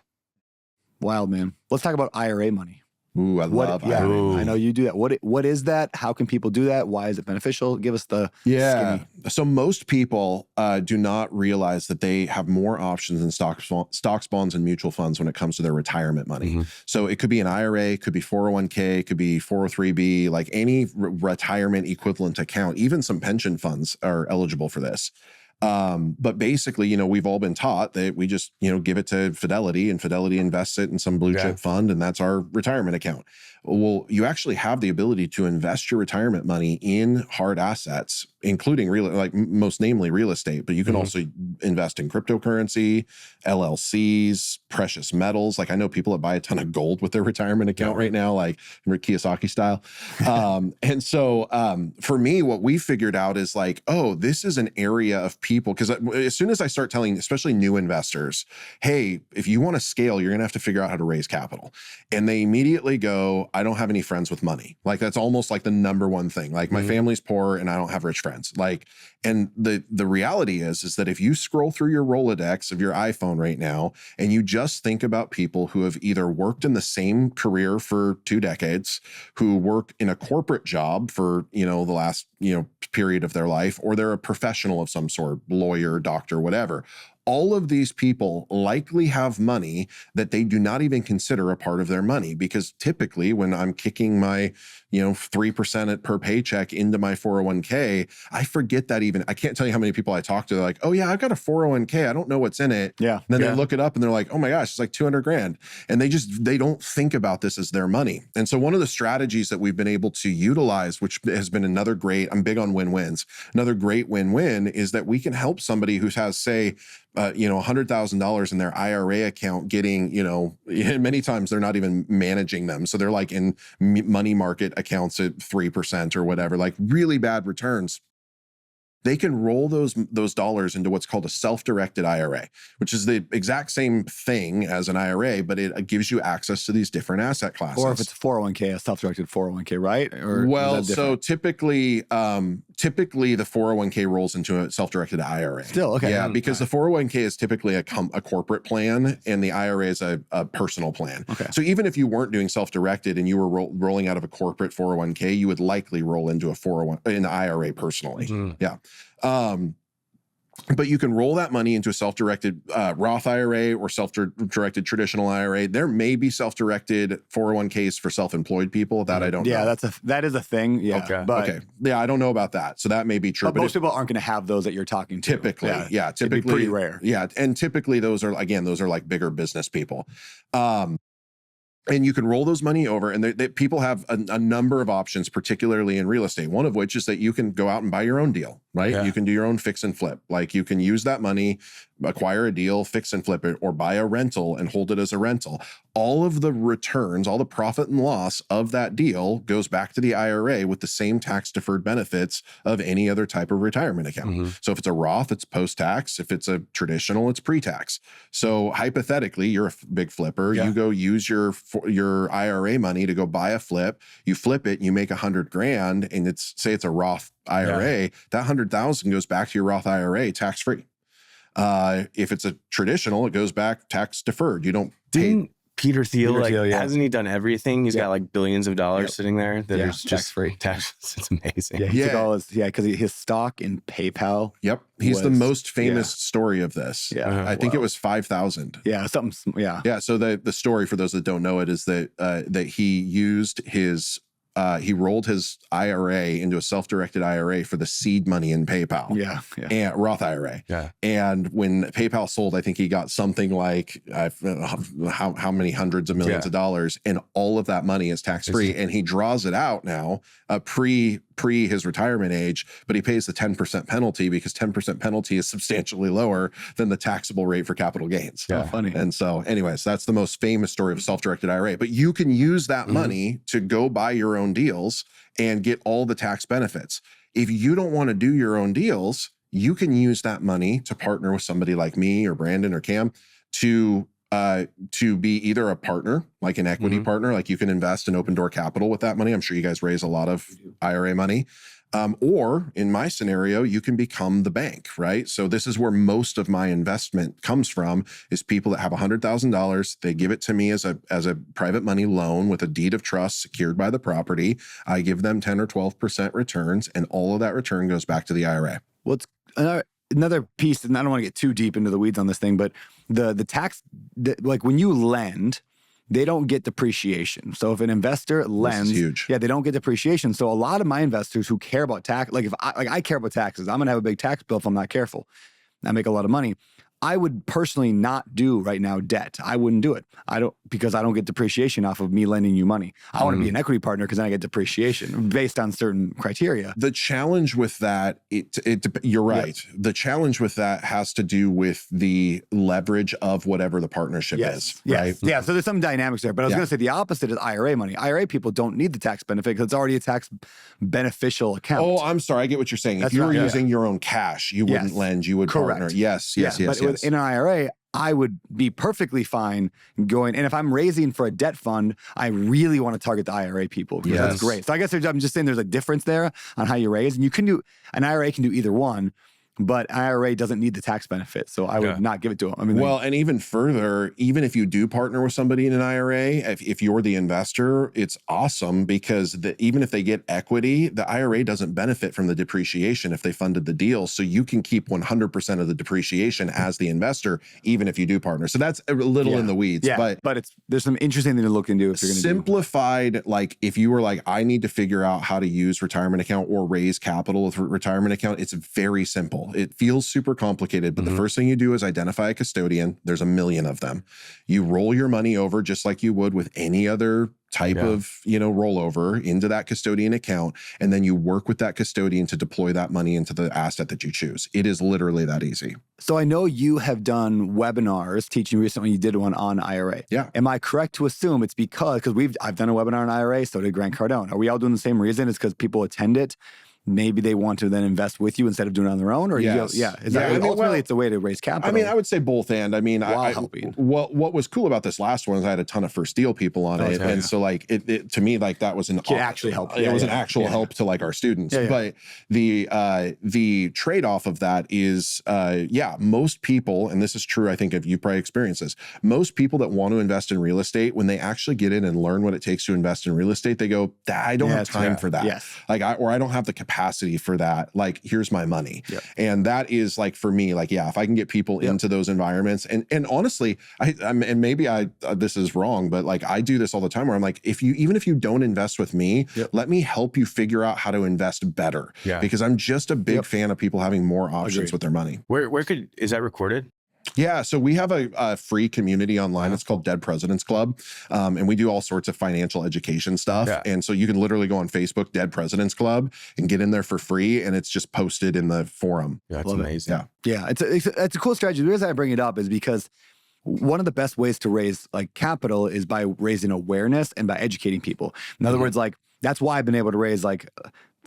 Wild, man. Let's talk about IRA money. Ooh, I love IRA. I know you do that. What is that? How can people do that? Why is it beneficial? Give us the skinny. So most people do not realize that they have more options in stocks, bonds, and mutual funds when it comes to their retirement money. So it could be an IRA, could be 401k, could be 403b, like any retirement equivalent account. Even some pension funds are eligible for this. But basically, we've all been taught that we just, give it to Fidelity and Fidelity invests it in some blue chip fund. And that's our retirement account. Well, you actually have the ability to invest your retirement money in hard assets, including most namely real estate, but you can also invest in cryptocurrency, LLCs, precious metals. Like I know people that buy a ton of gold with their retirement account right now, like Kiyosaki style. And so for me, what we figured out is like, oh, this is an area of people. Because as soon as I start telling, especially new investors, hey, if you want to scale, you're going to have to figure out how to raise capital. And they immediately go, I don't have any friends with money. Like that's almost like the number one thing. Like my family's poor and I don't have rich friends. Like, and the reality is that if you scroll through your Rolodex of your iPhone right now and you just think about people who have either worked in the same career for 2 decades, who work in a corporate job for, the last, period of their life, or they're a professional of some sort, lawyer, doctor, whatever. All of these people likely have money that they do not even consider a part of their money, because typically when I'm kicking my 3% per paycheck into my 401k, I forget that even. I can't tell you how many people I talk to. They're like, oh yeah, I've got a 401k. I don't know what's in it. And then they look it up and they're like, oh my gosh, it's like 200 grand. And they don't think about this as their money. And so one of the strategies that we've been able to utilize, which has been another great, I'm big on win-wins. Another great win-win is that we can help somebody who has, say, $100,000 in their IRA account getting, many times they're not even managing them. So they're like in money market accounts at 3% or whatever, like really bad returns. They can roll those dollars into what's called a self-directed IRA, which is the exact same thing as an IRA, but it gives you access to these different asset classes. Or if it's a 401k, a self-directed 401k, right? Or so typically the 401k rolls into a self-directed IRA. Still, okay. Yeah, because the 401k is typically a corporate plan and the IRA is a personal plan. Okay. So even if you weren't doing self-directed and you were rolling out of a corporate 401k, you would likely roll into an IRA personally. Yeah. But you can roll that money into a self-directed Roth IRA or self-directed traditional IRA. There may be self-directed 401ks for self-employed people. That I don't know. Yeah, that is a thing. Yeah. Okay. But, Okay. Yeah, I don't know about that. So that may be true. But most people aren't going to have those that you're talking to. Typically, yeah, It'd be pretty rare. Yeah, and typically those are like bigger business people. And you can roll those money over, and people have a number of options, particularly in real estate. One of which is that you can go out and buy your own deal, right? Yeah. You can do your own fix and flip. Like you can use that money, acquire a deal, fix and flip it, or buy a rental and hold it as a rental. All of the returns, all the profit and loss of that deal goes back to the IRA with the same tax deferred benefits of any other type of retirement account. So if it's a Roth, it's post-tax. If it's a traditional, it's pre-tax. So hypothetically, you're a big flipper. You go use your IRA money to go buy a flip. You flip it, you make $100,000, and say it's a Roth IRA. That $100,000 goes back to your Roth IRA tax-free. If it's a traditional, it goes back tax deferred. You don't pay. Peter Thiel, hasn't he done everything? He's got like billions of dollars sitting there that are just tax-free. It's amazing. Yeah, he took all his, because his stock in PayPal. Yep. He's the most famous story of this. Yeah. I think it was 5,000. Yeah, something. Yeah. Yeah. So the story, for those that don't know it, is that he used his he rolled his IRA into a self-directed IRA for the seed money in PayPal. Yeah. And Roth IRA. Yeah. And when PayPal sold, I think he got something like how many hundreds of millions of dollars, and all of that money is tax-free. And he draws it out now, pre his retirement age, but he pays the 10% penalty because 10% penalty is substantially lower than the taxable rate for capital gains. Yeah. Funny. And so anyways, that's the most famous story of a self-directed IRA. But you can use that money to go buy your own deals and get all the tax benefits. If you don't want to do your own deals, you can use that money to partner with somebody like me or Brandon or Cam to be either a partner, like an equity partner, like you can invest in open door capital with that money. I'm sure you guys raise a lot of IRA money. Or in my scenario, you can become the bank, right? So this is where most of my investment comes from, is people that have $100,000. They give it to me as a private money loan with a deed of trust secured by the property. I give them 10 or 12% returns, and all of that return goes back to the IRA. Well, it's another piece, and I don't want to get too deep into the weeds on this thing, but the tax, like when you lend, they don't get depreciation. So if an investor lends, huge. They don't get depreciation. So a lot of my investors who care about tax, like if I care about taxes, I'm going to have a big tax bill if I'm not careful. I make a lot of money. I would personally not do right now debt. I wouldn't do it. Because I don't get depreciation off of me lending you money. I want to be an equity partner because then I get depreciation based on certain criteria. The challenge with that, you're right. Yeah. The challenge with that has to do with the leverage of whatever the partnership is, right? Yeah, so there's some dynamics there. But I was going to say the opposite is IRA money. IRA people don't need the tax benefit because it's already a tax beneficial account. Oh, I'm sorry. I get what you're saying. If you were using your own cash, you wouldn't lend, you would partner. Yes. But in an IRA, I would be perfectly fine going. And if I'm raising for a debt fund, I really want to target the IRA people because that's great. So I guess I'm just saying there's a difference there on how you raise. And an IRA can do either one. But IRA doesn't need the tax benefit, so I would not give it to them. I mean, and even further, even if you do partner with somebody in an IRA, if you're the investor, it's awesome because even if they get equity, the IRA doesn't benefit from the depreciation if they funded the deal. So you can keep 100% of the depreciation as the investor, even if you do partner. So that's a little in the weeds. Yeah, but there's some interesting thing to look into if you're going to simplified. Like if you were like, I need to figure out how to use retirement account or raise capital with retirement account, it's very simple. It feels super complicated, but the first thing you do is identify a custodian. There's a million of them. You roll your money over just like you would with any other type of, rollover into that custodian account. And then you work with that custodian to deploy that money into the asset that you choose. It is literally that easy. So I know you have done webinars teaching recently. You did one on IRA. Yeah. Am I correct to assume it's because I've done a webinar on IRA, so did Grant Cardone. Are we all doing the same reason? It's because people attend it. Maybe they want to then invest with you instead of doing it on their own, or ultimately it's a way to raise capital. I mean, I would say both and. I mean, helping. What was cool about this last one is I had a ton of first deal people on it, and so like it to me like that was an actually help. It was an actual help to like our students. But the trade off of that is most people, and this is true. I think if you probably experience this, most people that want to invest in real estate, when they actually get in and learn what it takes to invest in real estate, they go, I don't have time for that. Yes. Like I don't have the capacity capacity for that, like, here's my money. Yep. And that is like, for me, like, yeah, if I can get people into those environments, and honestly, and maybe this is wrong, but like, I do this all the time where I'm like, even if you don't invest with me, let me help you figure out how to invest better. Yeah. Because I'm just a big fan of people having more options with their money. Where is that recorded? Yeah, so we have a free community online. It's called Dead Presidents Club. And we do all sorts of financial education stuff. Yeah. And so you can literally go on Facebook, Dead Presidents Club, and get in there for free. And it's just posted in the forum. Yeah, that's amazing. Yeah, it's a cool strategy. The reason I bring it up is because one of the best ways to raise like capital is by raising awareness and by educating people. In other words, like, that's why I've been able to raise like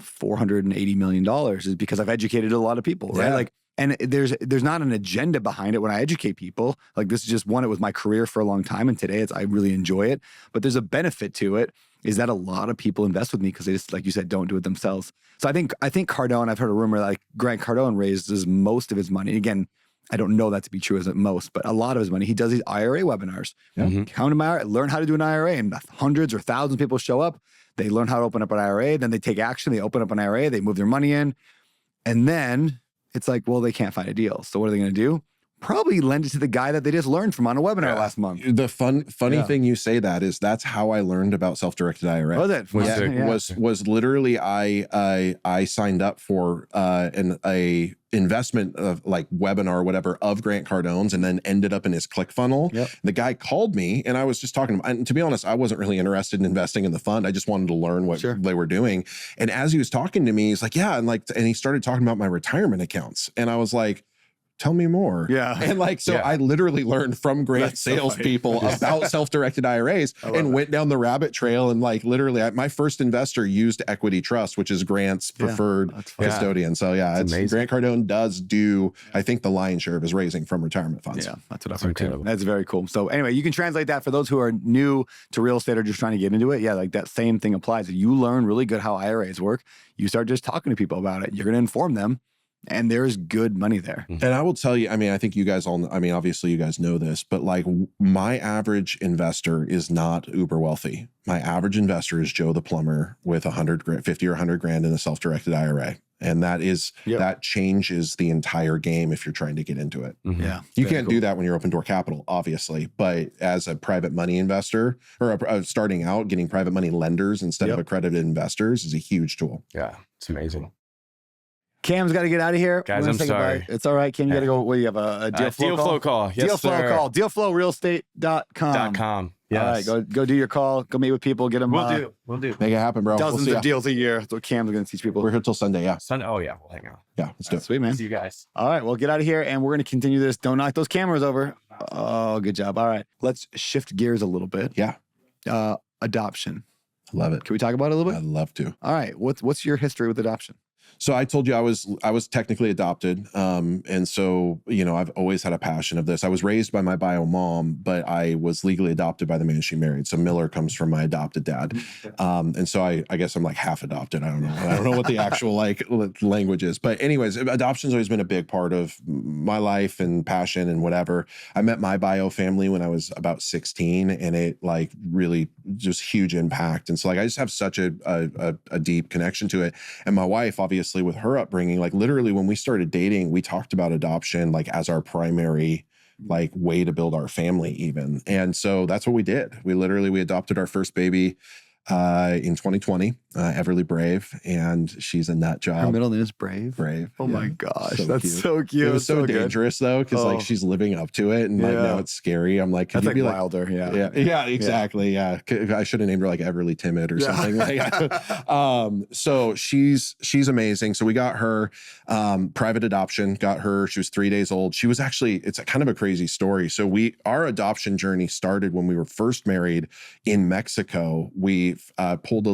$480 million, is because I've educated a lot of people, right? Like, and there's not an agenda behind it when I educate people. Like, this is just one, it was my career for a long time, and today I really enjoy it. But there's a benefit to it, is that a lot of people invest with me because they just, like you said, don't do it themselves. So I think Cardone, I've heard a rumor like Grant Cardone raises most of his money. Again, I don't know that to be true as at most, but a lot of his money, he does these IRA webinars. Count them IRA, learn how to do an IRA, and hundreds or thousands of people show up. They learn how to open up an IRA, then they take action, they open up an IRA, they move their money in, and then it's like, well, they can't find a deal. So what are they going to do? Probably lend it to the guy that they just learned from on a webinar last month. The funny thing you say that is, that's how I learned about self-directed IRA. Was it? Was literally I signed up for a investment of like webinar or whatever of Grant Cardone's, and then ended up in his ClickFunnels. The guy called me, and I was just talking to him. And to be honest, I wasn't really interested in investing in the fund. I just wanted to learn what they were doing. And as he was talking to me, he's like, yeah. And he started talking about my retirement accounts. And I was like, tell me more. And like, so I literally learned from Grant salespeople about self-directed IRAs, and went down the rabbit trail. And like, literally, my first investor used Equity Trust, which is Grant's preferred custodian. So it's Grant Cardone does do, I think, the lion's share of his raising from retirement funds. Yeah, that's what I've heard too. That's very cool. So anyway, you can translate that for those who are new to real estate or just trying to get into it. Yeah, like that same thing applies. If you learn really good how IRAs work, you start just talking to people about it. You're going to inform them. And there's good money there. And I will tell you, I mean, I think you guys all, I mean, obviously you guys know this, but like, my average investor is not uber wealthy. My average investor is Joe the plumber with 50 or 100 grand in a self-directed IRA. And that is, that changes the entire game if you're trying to get into it. You can't do that when you're open door capital, obviously. But as a private money investor, or starting out, getting private money lenders instead of accredited investors is a huge tool. Yeah, it's amazing. Cam's got to get out of here. Guys, I'm sorry. It's all right. Cam, you got to go. What do you have? A deal flow call? Yes, deal flow call. Dealflowrealestate.com. Yes. All right. Go do your call. Go meet with people. Get them. We'll do. Make it happen, bro. Dozens of deals a year. That's what Cam's going to teach people. We're here till Sunday. Yeah. Sunday. Oh, yeah. We'll hang out. Yeah. Let's do it. Sweet, man. See you guys. All right. Well, get out of here, and we're going to continue this. Don't knock those cameras over. Oh, good job. All right. Let's shift gears a little bit. Yeah. Adoption. I love it. Can we talk about it a little bit? I'd love to. All right. What's your history with adoption? So I told you I was technically adopted. And so, you know, I've always had a passion of this. I was raised by my bio mom, but I was legally adopted by the man she married. So Miller comes from my adopted dad. And so I guess I'm like half adopted. I don't know what the actual like language is, but anyways, adoption's always been a big part of my life and passion and whatever. I met my bio family when I was about 16, and it like really just huge impact. And so like, I just have such a deep connection to it. And my wife, obviously, with her upbringing, like literally when we started dating, we talked about adoption like as our primary like way to build our family even. And so that's what we did. We adopted our first baby in 2020, Everly Brave, and she's a nut job. Her middle name is Brave. Oh my gosh, so that's cute. so cute. It was so dangerous though, because like she's living up to it, and like now it's scary. I'm like, that's like Wilder. Yeah, exactly. Yeah, I should have named her like Everly Timid or something. Like, so she's amazing. So we got her private adoption. Got her. She was 3 days old. She was actually, it's a kind of a crazy story. So our adoption journey started when we were first married in Mexico. We pulled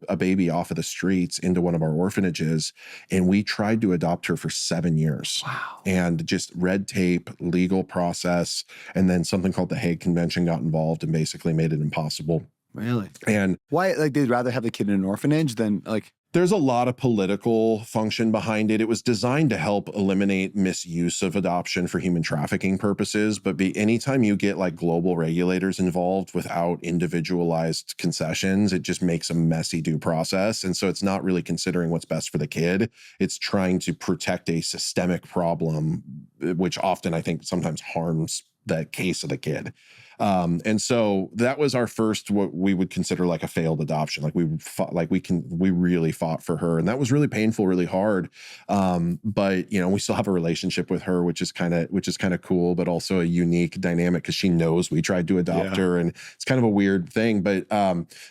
a baby off of the streets into one of our orphanages, and we tried to adopt her for 7 years. Wow. And just red tape, legal process, and then something called the Hague Convention got involved and basically made it impossible. Really? And why? Like, they'd rather have the kid in an orphanage than like. There's a lot of political function behind it. It was designed to help eliminate misuse of adoption for human trafficking purposes. But anytime you get like global regulators involved without individualized concessions, it just makes a messy due process. And so it's not really considering what's best for the kid. It's trying to protect a systemic problem, which often I think sometimes harms the case of the kid. And so that was our first, what we would consider like a failed adoption. Like we fought, we really fought for her, and that was really painful, really hard. But you know, we still have a relationship with her, which is kind of cool, but also a unique dynamic because she knows we tried to adopt her, and it's kind of a weird thing. But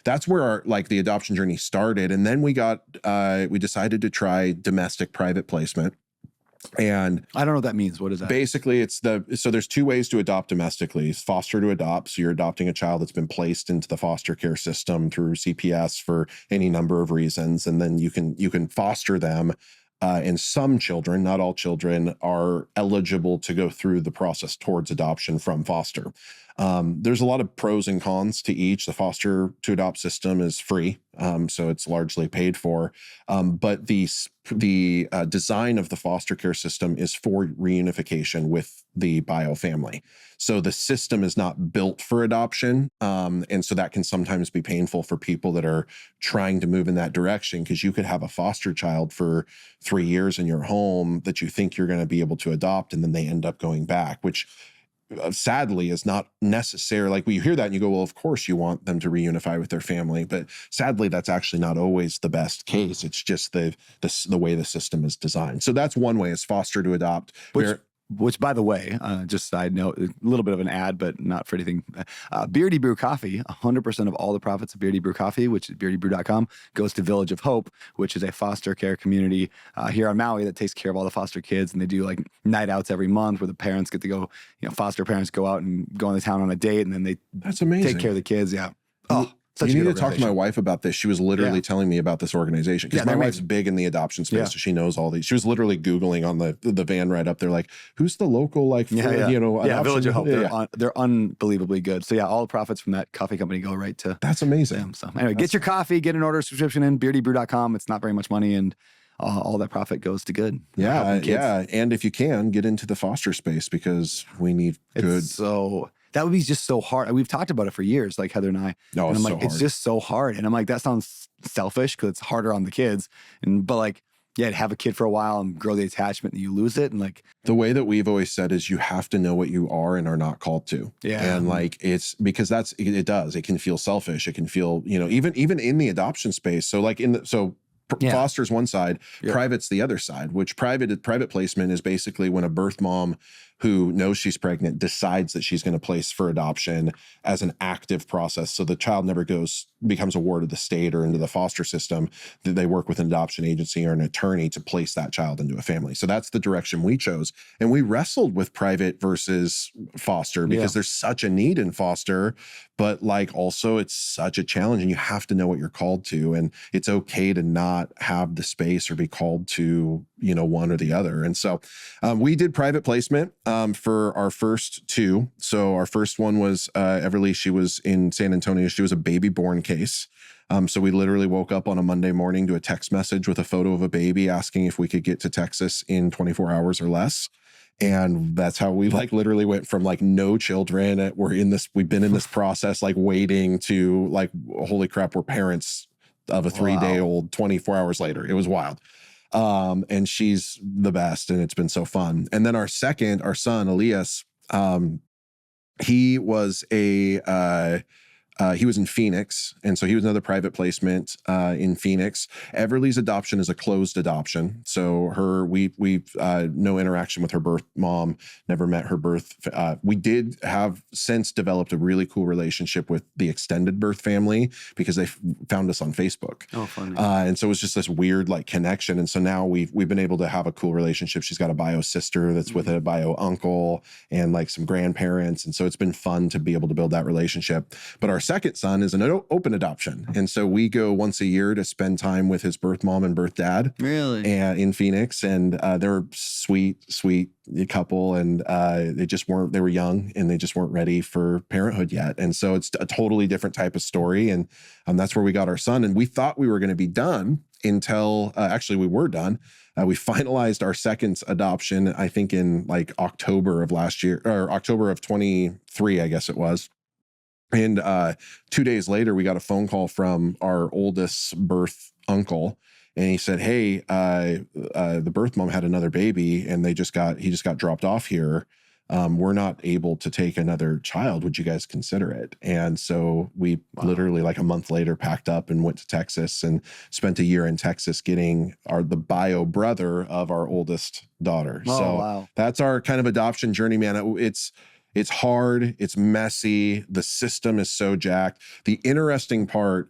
that's where our the adoption journey started, and then we decided to try domestic private placement. And I don't know what that means. What is that? Basically, so there's two ways to adopt domestically: foster to adopt. So you're adopting a child that's been placed into the foster care system through CPS for any number of reasons, and then you can foster them. And some children, not all children, are eligible to go through the process towards adoption from foster. There's a lot of pros and cons to each. The foster to adopt system is free, so it's largely paid for. But the design of the foster care system is for reunification with the bio family. So the system is not built for adoption, and so that can sometimes be painful for people that are trying to move in that direction, because you could have a foster child for 3 years in your home that you think you're going to be able to adopt, and then they end up going back, which sadly is not necessary. Like, you hear that and you go, well, of course you want them to reunify with their family, but sadly that's actually not always the best case. It's just the way the system is designed. So that's one way, is foster to adopt. Which, by the way, just side note, a little bit of an ad, but not for anything. Beardy Brew Coffee, 100% of all the profits of Beardy Brew Coffee, which is beardybrew.com, goes to Village of Hope, which is a foster care community here on Maui that takes care of all the foster kids. And they do like night outs every month where the parents get to go, foster parents go out and go in the town on a date, and then that's amazing. Take care of the kids. Yeah. Oh. You need to talk to my wife about this. She was literally telling me about this organization, because my wife's big in the adoption space, so she knows all these. She was literally Googling on the van right up there, like, who's the local, Village of Hope. They're unbelievably good. So all the profits from that coffee company go right to That's amazing. them. So anyway, get your coffee, get an order subscription in beardybrew.com. It's not very much money, and all that profit goes to good. Yeah. And if you can, get into the foster space, because we need good. That would be just so hard. We've talked about it for years, like Heather and I. No, and I'm like, so it's just so hard. And I'm like, that sounds selfish because it's harder on the kids. But to have a kid for a while and grow the attachment, and you lose it. And the way that we've always said is, you have to know what you are and are not called to. Yeah. And it's because it can feel selfish. It can feel, even in the adoption space. So foster's one side, private's the other side, which private placement is basically when a birth mom who knows she's pregnant decides that she's going to place for adoption as an active process. So the child never becomes a ward of the state or into the foster system. They work with an adoption agency or an attorney to place that child into a family. So that's the direction we chose. And we wrestled with private versus foster, because there's such a need in foster, but also it's such a challenge, and you have to know what you're called to. And it's okay to not have the space or be called to, one or the other. And so we did private placement for our first two. So our first one was Everly. She was in San Antonio. She was a baby born case. So we literally woke up on a Monday morning to a text message with a photo of a baby asking if we could get to Texas in 24 hours or less. And that's how we literally went from no children. We've been in this process, waiting to holy crap, we're parents of a 3-day-old 24 hours later. It was wild. And she's the best, and it's been so fun. And then our son, Elias, he was he was in Phoenix. And so he was another private placement in Phoenix. Everly's adoption is a closed adoption. So we've no interaction with her birth mom, never met her birth. We did have since developed a really cool relationship with the extended birth family, because they found us on Facebook. Oh, funny. And so it was just this weird connection. And so now we've been able to have a cool relationship. She's got a bio sister that's with a bio uncle and some grandparents. And so it's been fun to be able to build that relationship. But our second son is an open adoption. And so we go once a year to spend time with his birth mom and birth dad. Really? And in Phoenix. And they're sweet couple. And they were young, and they just weren't ready for parenthood yet. And so it's a totally different type of story. And that's where we got our son. And we thought we were going to be done until actually we were done. We finalized our second adoption, I think in like October of last year, or October of 23, I guess it was. And 2 days later, we got a phone call from our oldest birth uncle. And he said, hey, the birth mom had another baby and he just got dropped off here. We're not able to take another child. Would you guys consider it? And so we literally like a month later packed up and went to Texas and spent a year in Texas getting the bio brother of our oldest daughter. That's our kind of adoption journey, man. It's hard. It's messy. The system is so jacked. The interesting part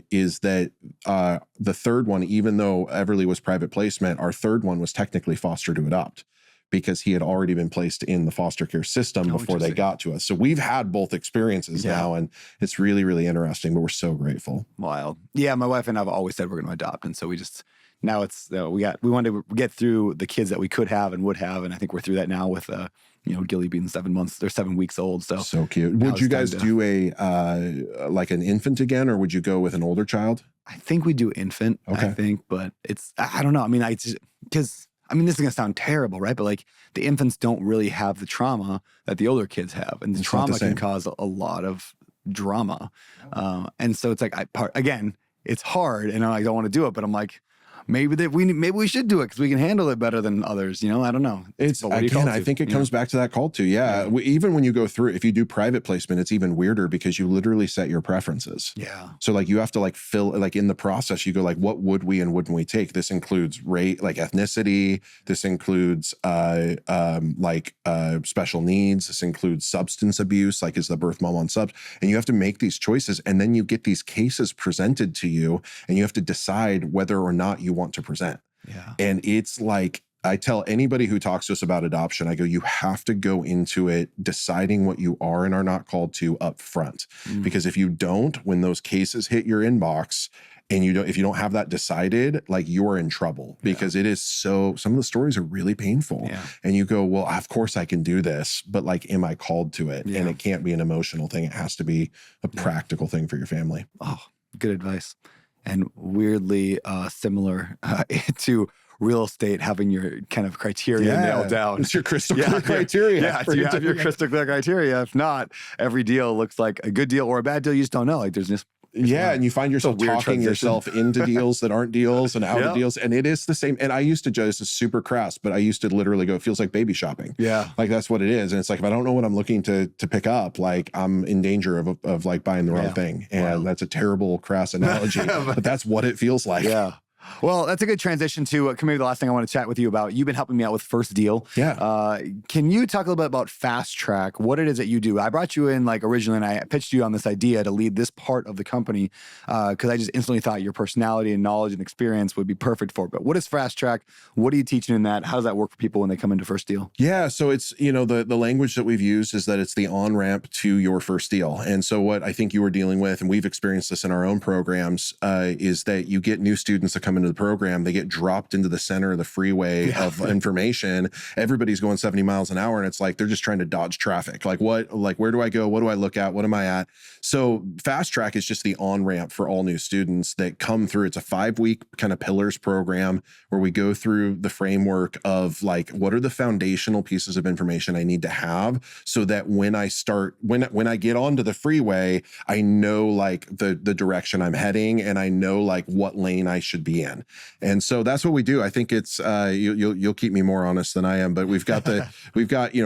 is that the third one, even though Everly was private placement, our third one was technically foster to adopt because he had already been placed in the foster care system before they got to us. So we've had both experiences now, and it's really, really interesting, but we're so grateful. Wild. Yeah, my wife and I have always said we're going to adopt. And so now it's, we wanted to get through the kids that we could have and would have. And I think we're through that now with, Gilly being 7 months, they're 7 weeks old. So cute. Would you guys do like an infant again, or would you go with an older child? I think we do infant, I think, but I don't know. I mean, this is going to sound terrible, right? But like the infants don't really have the trauma that the older kids have. And the trauma can cause a lot of drama. And so it's like, again, it's hard and I don't want to do it, but I'm like, maybe we should do it because we can handle it better than others. I don't know. I think it comes back to that call too. Yeah. Even when you go through, if you do private placement, it's even weirder because you literally set your preferences. Yeah. So like you have to like fill, like in the process, you go like, what would we and wouldn't we take? This includes rate, like ethnicity. This includes special needs. This includes substance abuse. Like is the birth mom on subs? And you have to make these choices. And then you get these cases presented to you and you have to decide whether or not you want to present. Yeah. And it's like, I tell anybody who talks to us about adoption, I go, you have to go into it deciding what you are and are not called to up front. Because if you don't, when those cases hit your inbox and if you don't have that decided, like you're in trouble because it is some of the stories are really painful and you go, well, of course I can do this, but like, am I called to it? And it can't be an emotional thing. It has to be a practical thing for your family. Oh, good advice. And weirdly similar to real estate, having your kind of criteria nailed down. It's your crystal clear criteria. Yeah, do you have your crystal clear criteria? If not, every deal looks like a good deal or a bad deal. You just don't know. Like there's just and you find yourself talking yourself into deals that aren't deals and out of deals. And it is the same. And I used to this is super crass, but I used to literally go, it feels like baby shopping. Yeah. Like that's what it is. And it's like, if I don't know what I'm looking to pick up, like I'm in danger of like buying the wrong thing. And that's a terrible crass analogy, but that's what it feels like. Yeah. Well, that's a good transition to maybe the last thing I want to chat with you about. You've been helping me out with First Deal. Yeah. Can you talk a little bit about FastTrack, what it is that you do? I brought you in like originally and I pitched you on this idea to lead this part of the company because I just instantly thought your personality and knowledge and experience would be perfect for it. But what is FastTrack? What are you teaching in that? How does that work for people when they come into First Deal? Yeah. So it's, the language that we've used is that it's the on-ramp to your first deal. And so what I think you were dealing with, and we've experienced this in our own programs, is that you get new students that come into the program, they get dropped into the center of the freeway of information. Everybody's going 70 miles an hour and it's like they're just trying to dodge traffic. Like where do I go? What do I look at? What am I at? So FastTrack is just the on-ramp for all new students that come through. It's a 5-week kind of pillars program where we go through the framework of like, what are the foundational pieces of information I need to have so that when I get onto the freeway, I know like the direction I'm heading and I know like what lane I should be in. And so that's what we do. I think it's you'll keep me more honest than I am, but we've got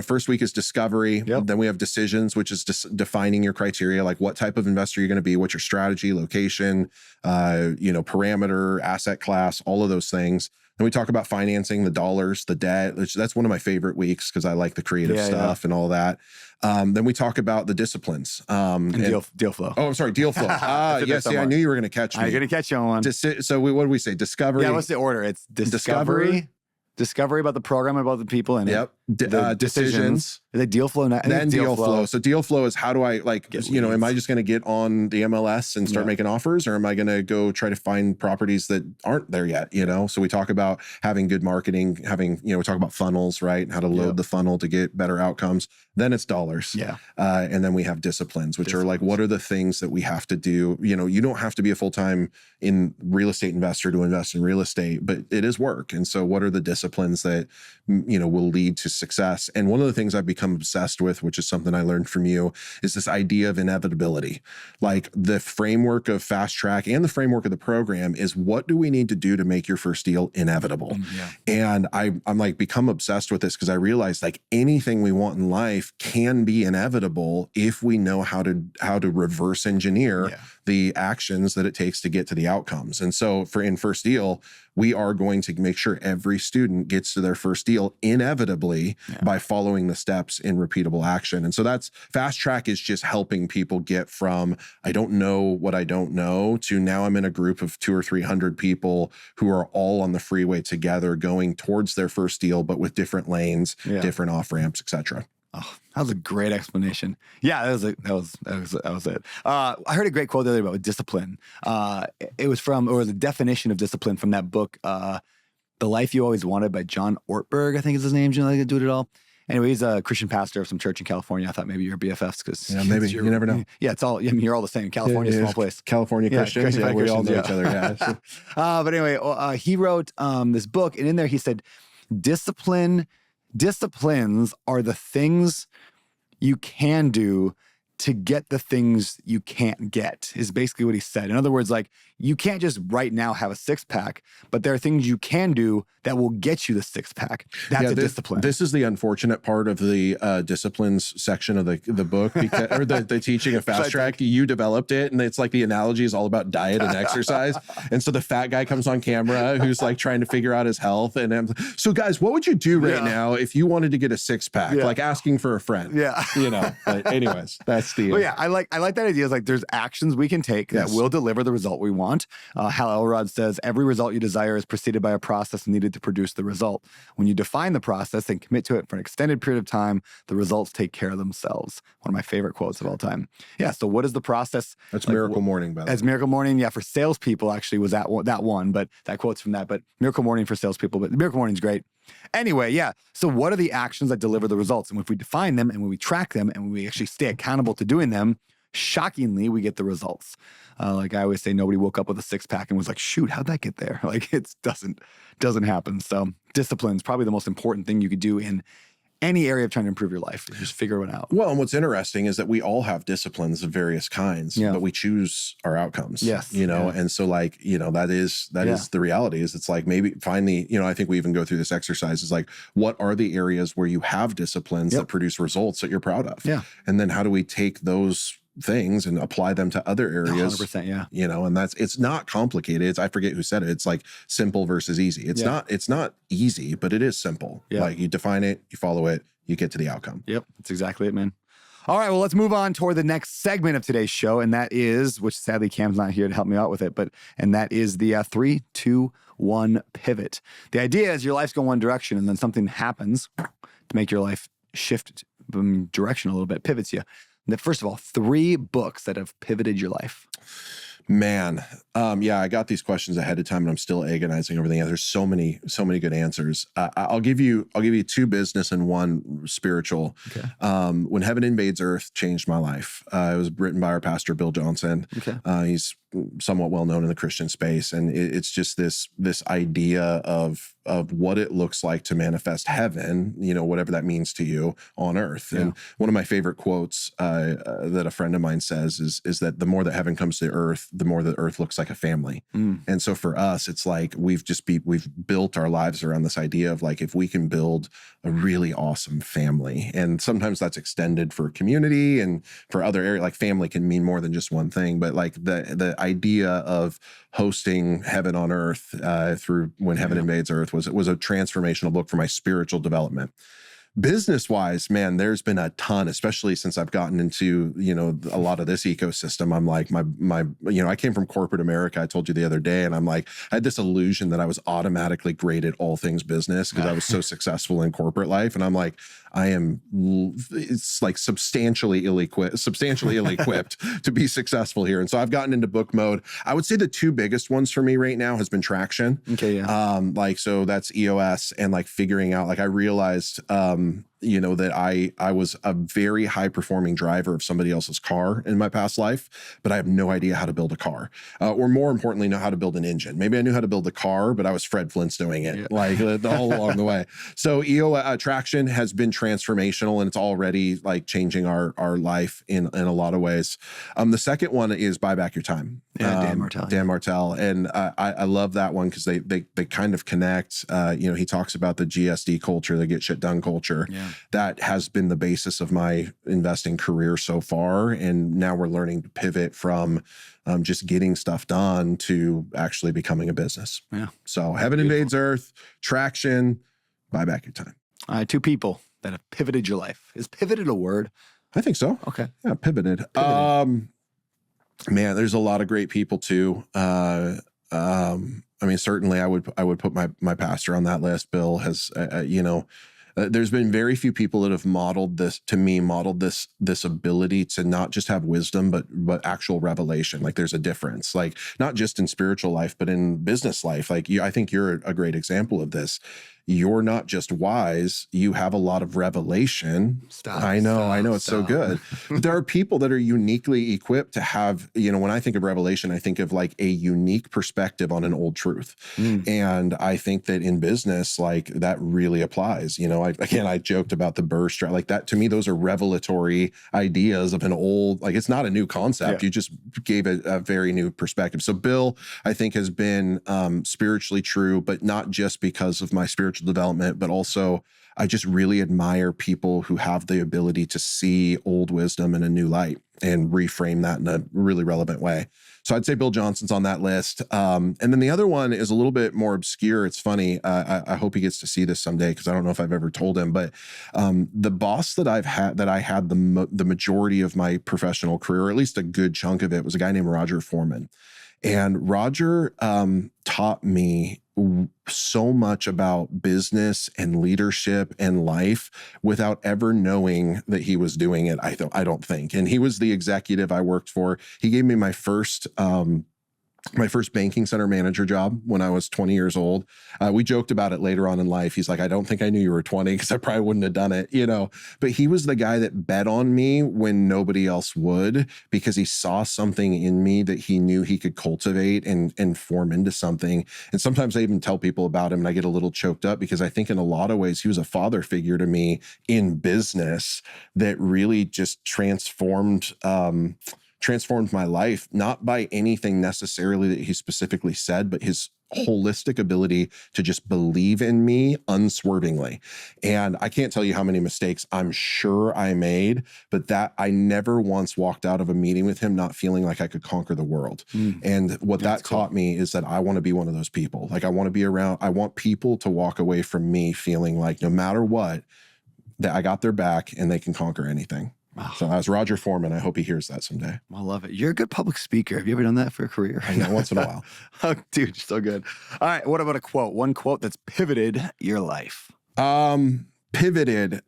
first week is discovery. Yep. Then we have decisions, which is defining your criteria, like what type of investor you're going to be, what's your strategy, location, parameter, asset class, all of those things. Then we talk about financing, the dollars, the debt. That's one of my favorite weeks because I like the creative stuff and all that. Then we talk about the disciplines. And deal flow. Oh, I'm sorry, deal flow. Yes, I knew you were going to catch me. I'm going to catch you on one. So what do we say? Discovery. Yeah, what's the order? It's discovery about the program, about the people in it. Yep. decisions. Is it deal flow? Then deal flow. So deal flow is how do I am I just going to get on the MLS and start making offers, or am I going to go try to find properties that aren't there yet? So we talk about having good marketing, we talk about funnels, right? And how to load the funnel to get better outcomes. Then it's dollars. Yeah. And then we have disciplines, which are like, what are the things that we have to do? You don't have to be a full-time real estate investor to invest in real estate, but it is work. And so what are the disciplines that, will lead to success? And one of the things I've become obsessed with, which is something I learned from you, is this idea of inevitability. Like the framework of FastTrack and the framework of the program is, what do we need to do to make your first deal inevitable? And I'm like become obsessed with this because I realized like anything we want in life can be inevitable if we know how to reverse engineer the actions that it takes to get to the outcomes. And so in First Deal, we are going to make sure every student gets to their first deal inevitably by following the steps in repeatable action. And so that's FastTrack is just helping people get from, I don't know what I don't know, to now I'm in a group of 200 or 300 people who are all on the freeway together going towards their first deal, but with different lanes, different off ramps, etc. Oh, that was a great explanation. Yeah, that was it. I heard a great quote the other day about discipline. It was the definition of discipline from that book, The Life You Always Wanted by John Ortberg, I think is his name. Do you do it all? Anyway, he's a Christian pastor of some church in California. I thought maybe you're BFFs because maybe you never know. Yeah, it's all. You're all the same. California, small place. California Christians. Yeah, we all know each other. Yeah. But anyway, he wrote this book, and in there he said, disciplines are the things you can do to get the things you can't get, is basically what he said. In other words, like, you can't just right now have a six-pack, but there are things you can do that will get you the six-pack. That's a discipline. This is the unfortunate part of the disciplines section of the book, because, or the teaching of FastTrack. You developed it, and it's like the analogy is all about diet and exercise. And so the fat guy comes on camera who's like trying to figure out his health. And so guys, what would you do right now if you wanted to get a six-pack? Like asking for a friend. Yeah. But anyways, that's the... Well, yeah, I like that idea. Is like there's actions we can take that will deliver the result we want. Hal Elrod says, every result you desire is preceded by a process needed to produce the result. When you define the process and commit to it for an extended period of time, the results take care of themselves. One of my favorite quotes of all time. Yeah, so what is the process? That's like, Miracle Morning, by the way. That's Miracle Morning, yeah, for salespeople actually was that one, but that quote's from that. But Miracle Morning for salespeople, but Miracle Morning's great. Anyway, yeah. So what are the actions that deliver the results? And if we define them and when we track them and when we actually stay accountable to doing them, shockingly, we get the results. Like I always say, nobody woke up with a six-pack and was like, shoot, how'd that get there? Like it doesn't happen. So discipline is probably the most important thing you could do in any area of trying to improve your life. Just figure it out. Well, and what's interesting is that we all have disciplines of various kinds, but we choose our outcomes. Yes. And so like, that is the reality. Is it's like maybe find the, I think we even go through this exercise is like, what are the areas where you have disciplines that produce results that you're proud of? Yeah. And then how do we take those things and apply them to other areas? 100%, yeah. And it's not complicated. I forget who said it. It's like simple versus easy. It's not easy, but it is simple. Yeah. Like you define it, you follow it, you get to the outcome. Yep. That's exactly it, man. All right, well, let's move on toward the next segment of today's show, and that is, which sadly Cam's not here to help me out with it, and that is the 3, 2, 1 pivot. The idea is your life's going one direction, and then something happens to make your life shift direction a little bit, pivots you. First of all, 3 books that have pivoted your life. Man, I got these questions ahead of time, and I'm still agonizing over the answers. So many good answers. I'll give you 2 business and 1 spiritual. Okay. When Heaven Invades Earth changed my life. It was written by our pastor Bill Johnson. Okay. He's somewhat well known in the Christian space, and it's just this idea of what it looks like to manifest heaven, whatever that means to you on earth. Yeah. And one of my favorite quotes that a friend of mine says is that the more that heaven comes to earth, the more that earth looks like a family. And so for us, it's like we've built our lives around this idea of like, if we can build a really awesome family, and sometimes that's extended for community and for other areas, like family can mean more than just one thing, but like the idea of hosting heaven on earth through When Heaven Invades Earth was a transformational book for my spiritual development. Business wise, man, there's been a ton, especially since I've gotten into, a lot of this ecosystem. I'm like, I came from corporate America. I told you the other day, and I'm like, I had this illusion that I was automatically great at all things business because I was so successful in corporate life. And I'm like, it's like substantially ill-equipped to be successful here. And so I've gotten into book mode. I would say the two biggest ones for me right now has been traction. Okay, yeah. So that's EOS, and like figuring out, like I realized, that I was a very high performing driver of somebody else's car in my past life, but I have no idea how to build a car, or more importantly, know how to build an engine. Maybe I knew how to build a car, but I was Fred Flintstoning it, like all along the way. So traction has been transformational, and it's already like changing our life in a lot of ways. The second one is Buy Back Your Time. Dan Martell. Dan Martell. And I love that one because they kind of connect. He talks about the GSD culture, the get shit done culture. Yeah. That has been the basis of my investing career so far. And now we're learning to pivot from just getting stuff done to actually becoming a business. Yeah. So Heaven Invades Earth, traction, Buy Back Your Time. All right, two people that have pivoted your life. Is pivoted a word? I think so. Okay. Yeah, pivoted. Man, there's a lot of great people too. Certainly I would put my pastor on that list. Bill has, there's been very few people that have modeled this ability to not just have wisdom, but actual revelation. Like there's a difference, like not just in spiritual life, but in business life. Like I think you're a great example of this. You're not just wise, you have a lot of revelation. I know, it's so good. But there are people that are uniquely equipped to have, when I think of revelation, I think of like a unique perspective on an old truth. And I think that in business, like that really applies. I joked about the burr strat, like that to me, those are revelatory ideas of an old, like it's not a new concept. Yeah. You just gave a very new perspective. So Bill, I think has been spiritually true, but not just because of my spiritual development, but also I just really admire people who have the ability to see old wisdom in a new light and reframe that in a really relevant way. So I'd say Bill Johnson's on that list. And then the other one is a little bit more obscure. It's funny. I hope he gets to see this someday because I don't know if I've ever told him, but the boss that I had the majority of my professional career, or at least a good chunk of it, was a guy named Roger Foreman. And Roger taught me so much about business and leadership and life without ever knowing that he was doing it. I don't think. And he was the executive I worked for. He gave me my first banking center manager job when I was 20 years old. We joked about it later on in life. He's like, I don't think I knew you were 20 because I probably wouldn't have done it, But he was the guy that bet on me when nobody else would, because he saw something in me that he knew he could cultivate and form into something. And sometimes I even tell people about him and I get a little choked up because I think in a lot of ways he was a father figure to me in business that really just transformed my life, not by anything necessarily that he specifically said, but his holistic ability to just believe in me unswervingly. And I can't tell you how many mistakes I'm sure I made, but that I never once walked out of a meeting with him not feeling like I could conquer the world. And what that taught me is that I want to be one of those people. Like I want people to walk away from me feeling like no matter what, that I got their back and they can conquer anything. Wow. So as Roger Foreman, I hope he hears that someday. I love it. You're a good public speaker. Have you ever done that for a career? I know, once in a while. Oh, dude, you're so good. All right. What about a quote? One quote that's pivoted your life. Pivoted.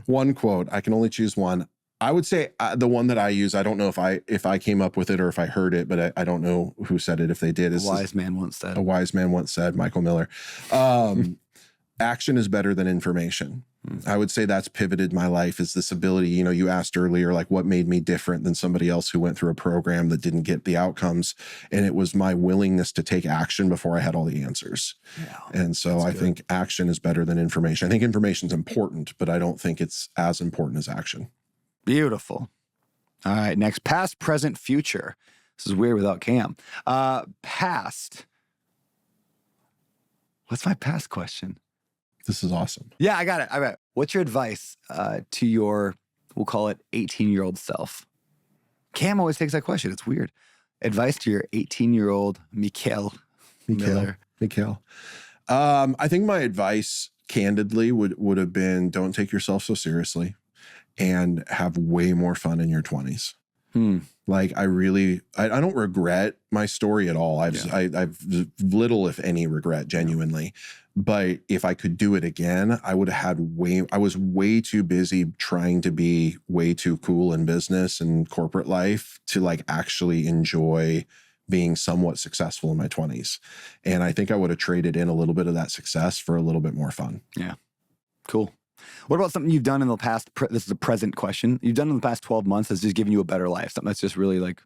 One quote. I can only choose one. I would say the one that I use, I don't know if I came up with it or if I heard it, but I don't know who said it if they did. A wise man once said, Micheal Miller. Action is better than information. I would say that's pivoted my life, is this ability, you asked earlier, like what made me different than somebody else who went through a program that didn't get the outcomes. And it was my willingness to take action before I had all the answers. Yeah, and so I think action is better than information. I think information is important, but I don't think it's as important as action. Beautiful. All right. Next, past, present, future. This is weird without Cam. Past. What's my past question? This is awesome. Yeah, I got it. All right. What's your advice to your, we'll call it 18-year-old self? Cam always takes that question. It's weird. Advice to your 18-year-old Micheal Miller. Micheal. I think my advice candidly would have been, don't take yourself so seriously and have way more fun in your 20s. Like I don't regret my story at all. I've little, if any, regret genuinely. But if I could do it again, I would have had I was way too busy trying to be way too cool in business and corporate life to like actually enjoy being somewhat successful in my 20s. And I think I would have traded in a little bit of that success for a little bit more fun. Yeah. Cool. What about something you've done in the past? This is a present question. You've done in the past 12 months that's just given you a better life. Something that's just really like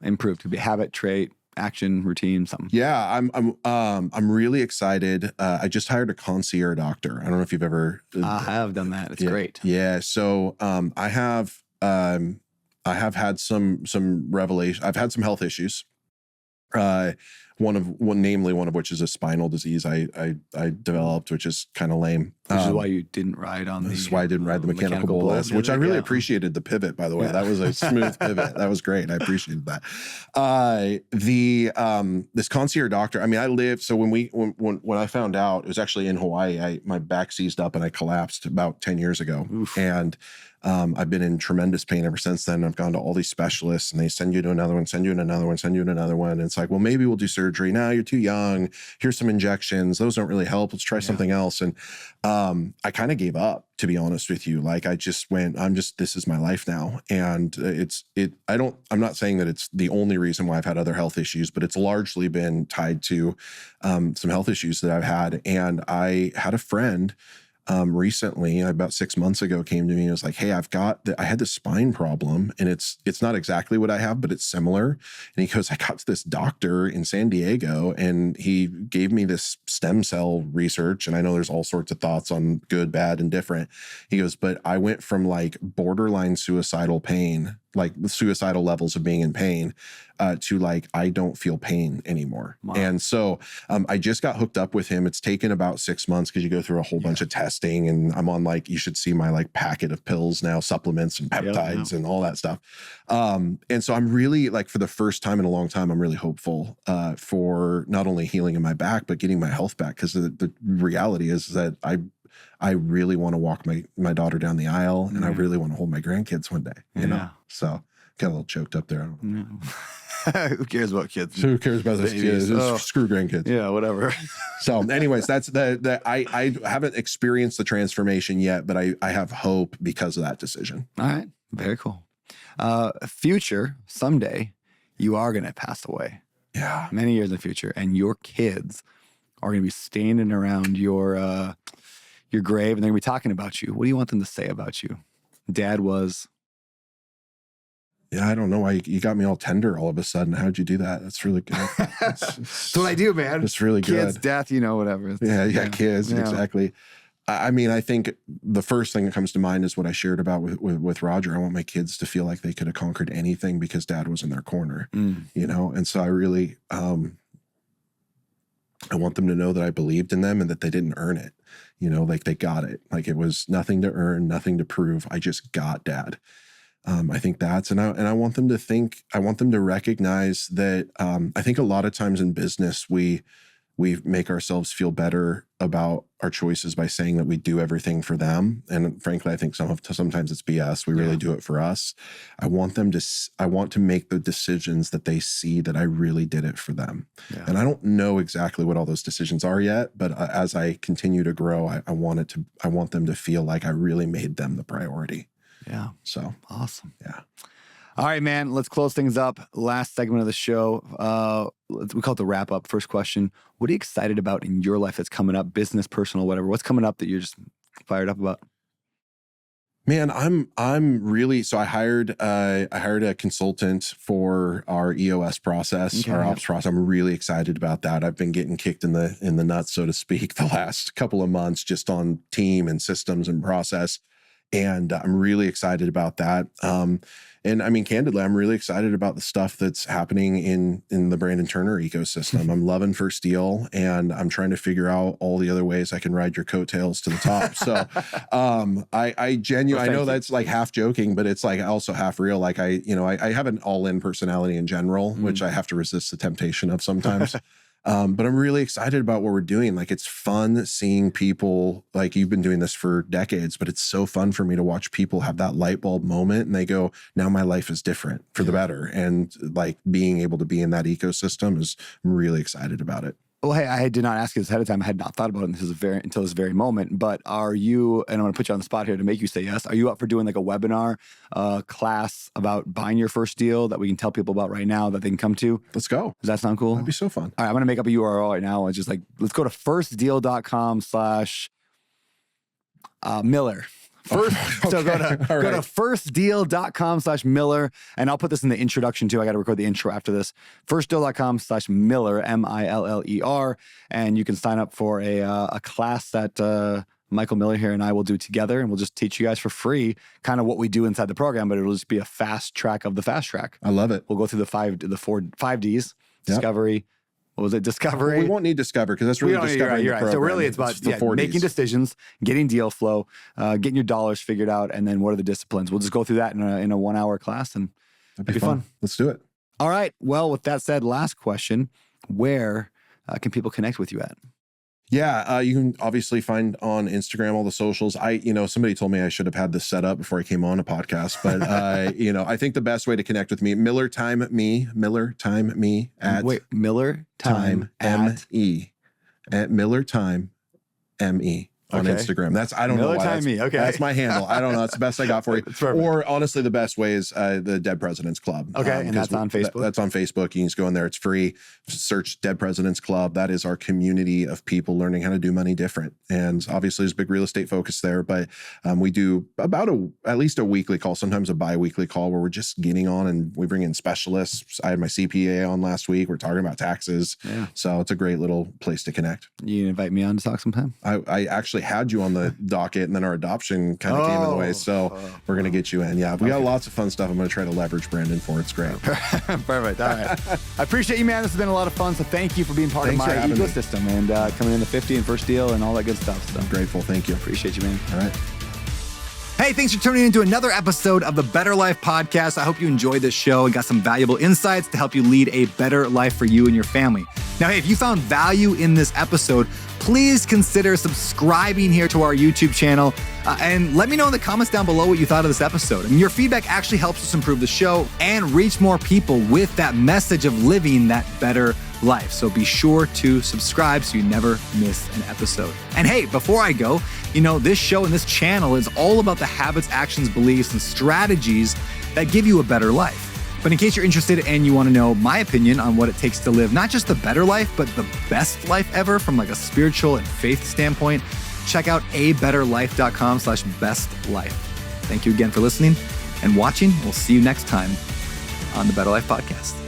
improved. Could be a habit, trait, action, routine, something. Yeah, I'm really excited. I just hired a concierge doctor. I don't know if you've ever. I have done that. It's great. Yeah. So I have had some revelation. I've had some health issues. Namely one of which is a spinal disease I developed, which is kind of lame. Which is why you didn't ride on this is why I didn't ride the mechanical bull list, which I really appreciated the pivot, by the way. That was a smooth pivot. That was great. I appreciated that. This concierge doctor, I mean, when I found out, it was actually in Hawaii, my back seized up and I collapsed about 10 years ago. Oof. And I've been in tremendous pain ever since then. I've gone to all these specialists and they send you to another one, send you to another one, send you to another one. And it's like, well, maybe we'll do surgery. No, you're too young. Here's some injections. Those don't really help. Let's try something else. And I kind of gave up, to be honest with you. Like I just went, this is my life now. And I'm not saying that it's the only reason why I've had other health issues, but it's largely been tied to some health issues that I've had. And I had a friend recently, about 6 months ago, came to me and was like, hey, I had this spine problem and it's not exactly what I have, but it's similar. And he goes, I got to this doctor in San Diego and he gave me this stem cell research. And I know there's all sorts of thoughts on good, bad, and different. He goes, but I went from like borderline suicidal pain, like the suicidal levels of being in pain, to like, I don't feel pain anymore. Wow. And so I just got hooked up with him. It's taken about 6 months because you go through a whole bunch of testing, and I'm on like, you should see my like packet of pills now, supplements and peptides and all that stuff. And so I'm really like, for the first time in a long time, I'm really hopeful for not only healing in my back, but getting my health back. Because the reality is that I really want to walk my daughter down the aisle, and I really want to hold my grandkids one day, you know? So got a little choked up there. I don't know. Who cares about kids? Who cares about those kids? Screw grandkids. Yeah, whatever. So anyways, that's I haven't experienced the transformation yet, but I have hope because of that decision. All right. Very cool. Future, someday, you are going to pass away. Yeah. Many years in the future. And your kids are going to be standing around your grave, and they're going to be talking about you. What do you want them to say about you? Dad was... Yeah, I don't know why you got me all tender all of a sudden. How'd you do that? That's really good. That's what I do, man. It's really good. Kids, death, whatever. Yeah, kids, exactly. I mean, I think the first thing that comes to mind is what I shared about with Roger. I want my kids to feel like they could have conquered anything because Dad was in their corner, And so I really, I want them to know that I believed in them and that they didn't earn it. Like they got it. Like it was nothing to earn, nothing to prove. I just got Dad. I think that's, and I want them to recognize that, I think a lot of times in business, we make ourselves feel better about our choices by saying that we do everything for them. And frankly, I think sometimes it's BS. We really do it for us. I want to make the decisions that they see that I really did it for them. Yeah. And I don't know exactly what all those decisions are yet, but as I continue to grow, I want them to feel like I really made them the priority. Yeah. So awesome. Yeah. All right, man. Let's close things up. Last segment of the show. We call it the wrap up. First question. What are you excited about in your life that's coming up? Business, personal, whatever. What's coming up that you're just fired up about? Man, I'm really, so I hired a consultant for our EOS process, our ops process. I'm really excited about that. I've been getting kicked in the nuts, so to speak, the last couple of months just on team and systems and process. And I'm really excited about that. And I mean, candidly, I'm really excited about the stuff that's happening in the Brandon Turner ecosystem. I'm loving First Deal, and I'm trying to figure out all the other ways I can ride your coattails to the top. So I genuinely, I know that's like half joking, but it's like also half real. Like I have an all-in personality in general, which I have to resist the temptation of sometimes. But I'm really excited about what we're doing. Like, it's fun seeing people, like, you've been doing this for decades, but it's so fun for me to watch people have that light bulb moment and they go, now my life is different for the better. And like being able to be in that ecosystem I'm really excited about it. Well, hey, I did not ask you this ahead of time. I had not thought about it until this very moment. But are you, and I'm going to put you on the spot here to make you say yes, are you up for doing like a webinar class about buying your first deal that we can tell people about right now that they can come to? Let's go. Does that sound cool? That'd be so fun. All right, I'm going to make up a URL right now. It's just like, let's go to firstdeal.com/Miller. So go to firstdeal.com/Miller, and I'll put this in the introduction too. I got to record the intro after this. Firstdeal.com/Miller, Miller, and you can sign up for a class that Micheal Miller here and I will do together, and we'll just teach you guys for free kind of what we do inside the program, but it'll just be a fast track of the fast track. I love it. We'll go through the five Ds: discovery. What was it? Discovery. We won't need discover because that's really discovering the program. So really it's about making decisions, getting deal flow, getting your dollars figured out, and then what are the disciplines. We'll just go through that in a 1 hour class, and that'd be fun. Let's do it. All right. Well, with that said, last question, where can people connect with you at? Yeah, you can obviously find on Instagram all the socials. Somebody told me I should have had this set up before I came on a podcast, but I think the best way to connect with me, Miller Time Me at Miller Time M-E at Miller Time M-E on Instagram. I don't know why. That's my handle. I don't know. That's the best I got for you. Or honestly, the best way is the Dead Presidents Club. Okay, and that's on Facebook? That's on Facebook. You can just go in there. It's free. Search Dead Presidents Club. That is our community of people learning how to do money different. And obviously, there's a big real estate focus there. But we do about at least a weekly call, sometimes a bi-weekly call, where we're just getting on and we bring in specialists. I had my CPA on last week. We're talking about taxes. Yeah. So it's a great little place to connect. You invite me on to talk sometime? I actually had you on the docket, and then our adoption kind of came in the way. So we're going to get you in. Yeah, we got lots of fun stuff I'm going to try to leverage Brandon for. It's great. Perfect. All right. I appreciate you, man. This has been a lot of fun. So thank you for being part of my ecosystem and coming in the 50 and first deal and all that good stuff. So I'm grateful. Thank you. Appreciate you, man. All right. Hey, thanks for tuning into another episode of the Better Life Podcast. I hope you enjoyed this show and got some valuable insights to help you lead a better life for you and your family. Now, hey, if you found value in this episode, please consider subscribing here to our YouTube channel and let me know in the comments down below what you thought of this episode. I mean, your feedback actually helps us improve the show and reach more people with that message of living that better life. So be sure to subscribe so you never miss an episode. And hey, before I go, this show and this channel is all about the habits, actions, beliefs, and strategies that give you a better life. But in case you're interested and you want to know my opinion on what it takes to live not just the better life, but the best life ever from like a spiritual and faith standpoint, check out abetterlife.com/bestlife. Thank you again for listening and watching. We'll see you next time on the Better Life Podcast.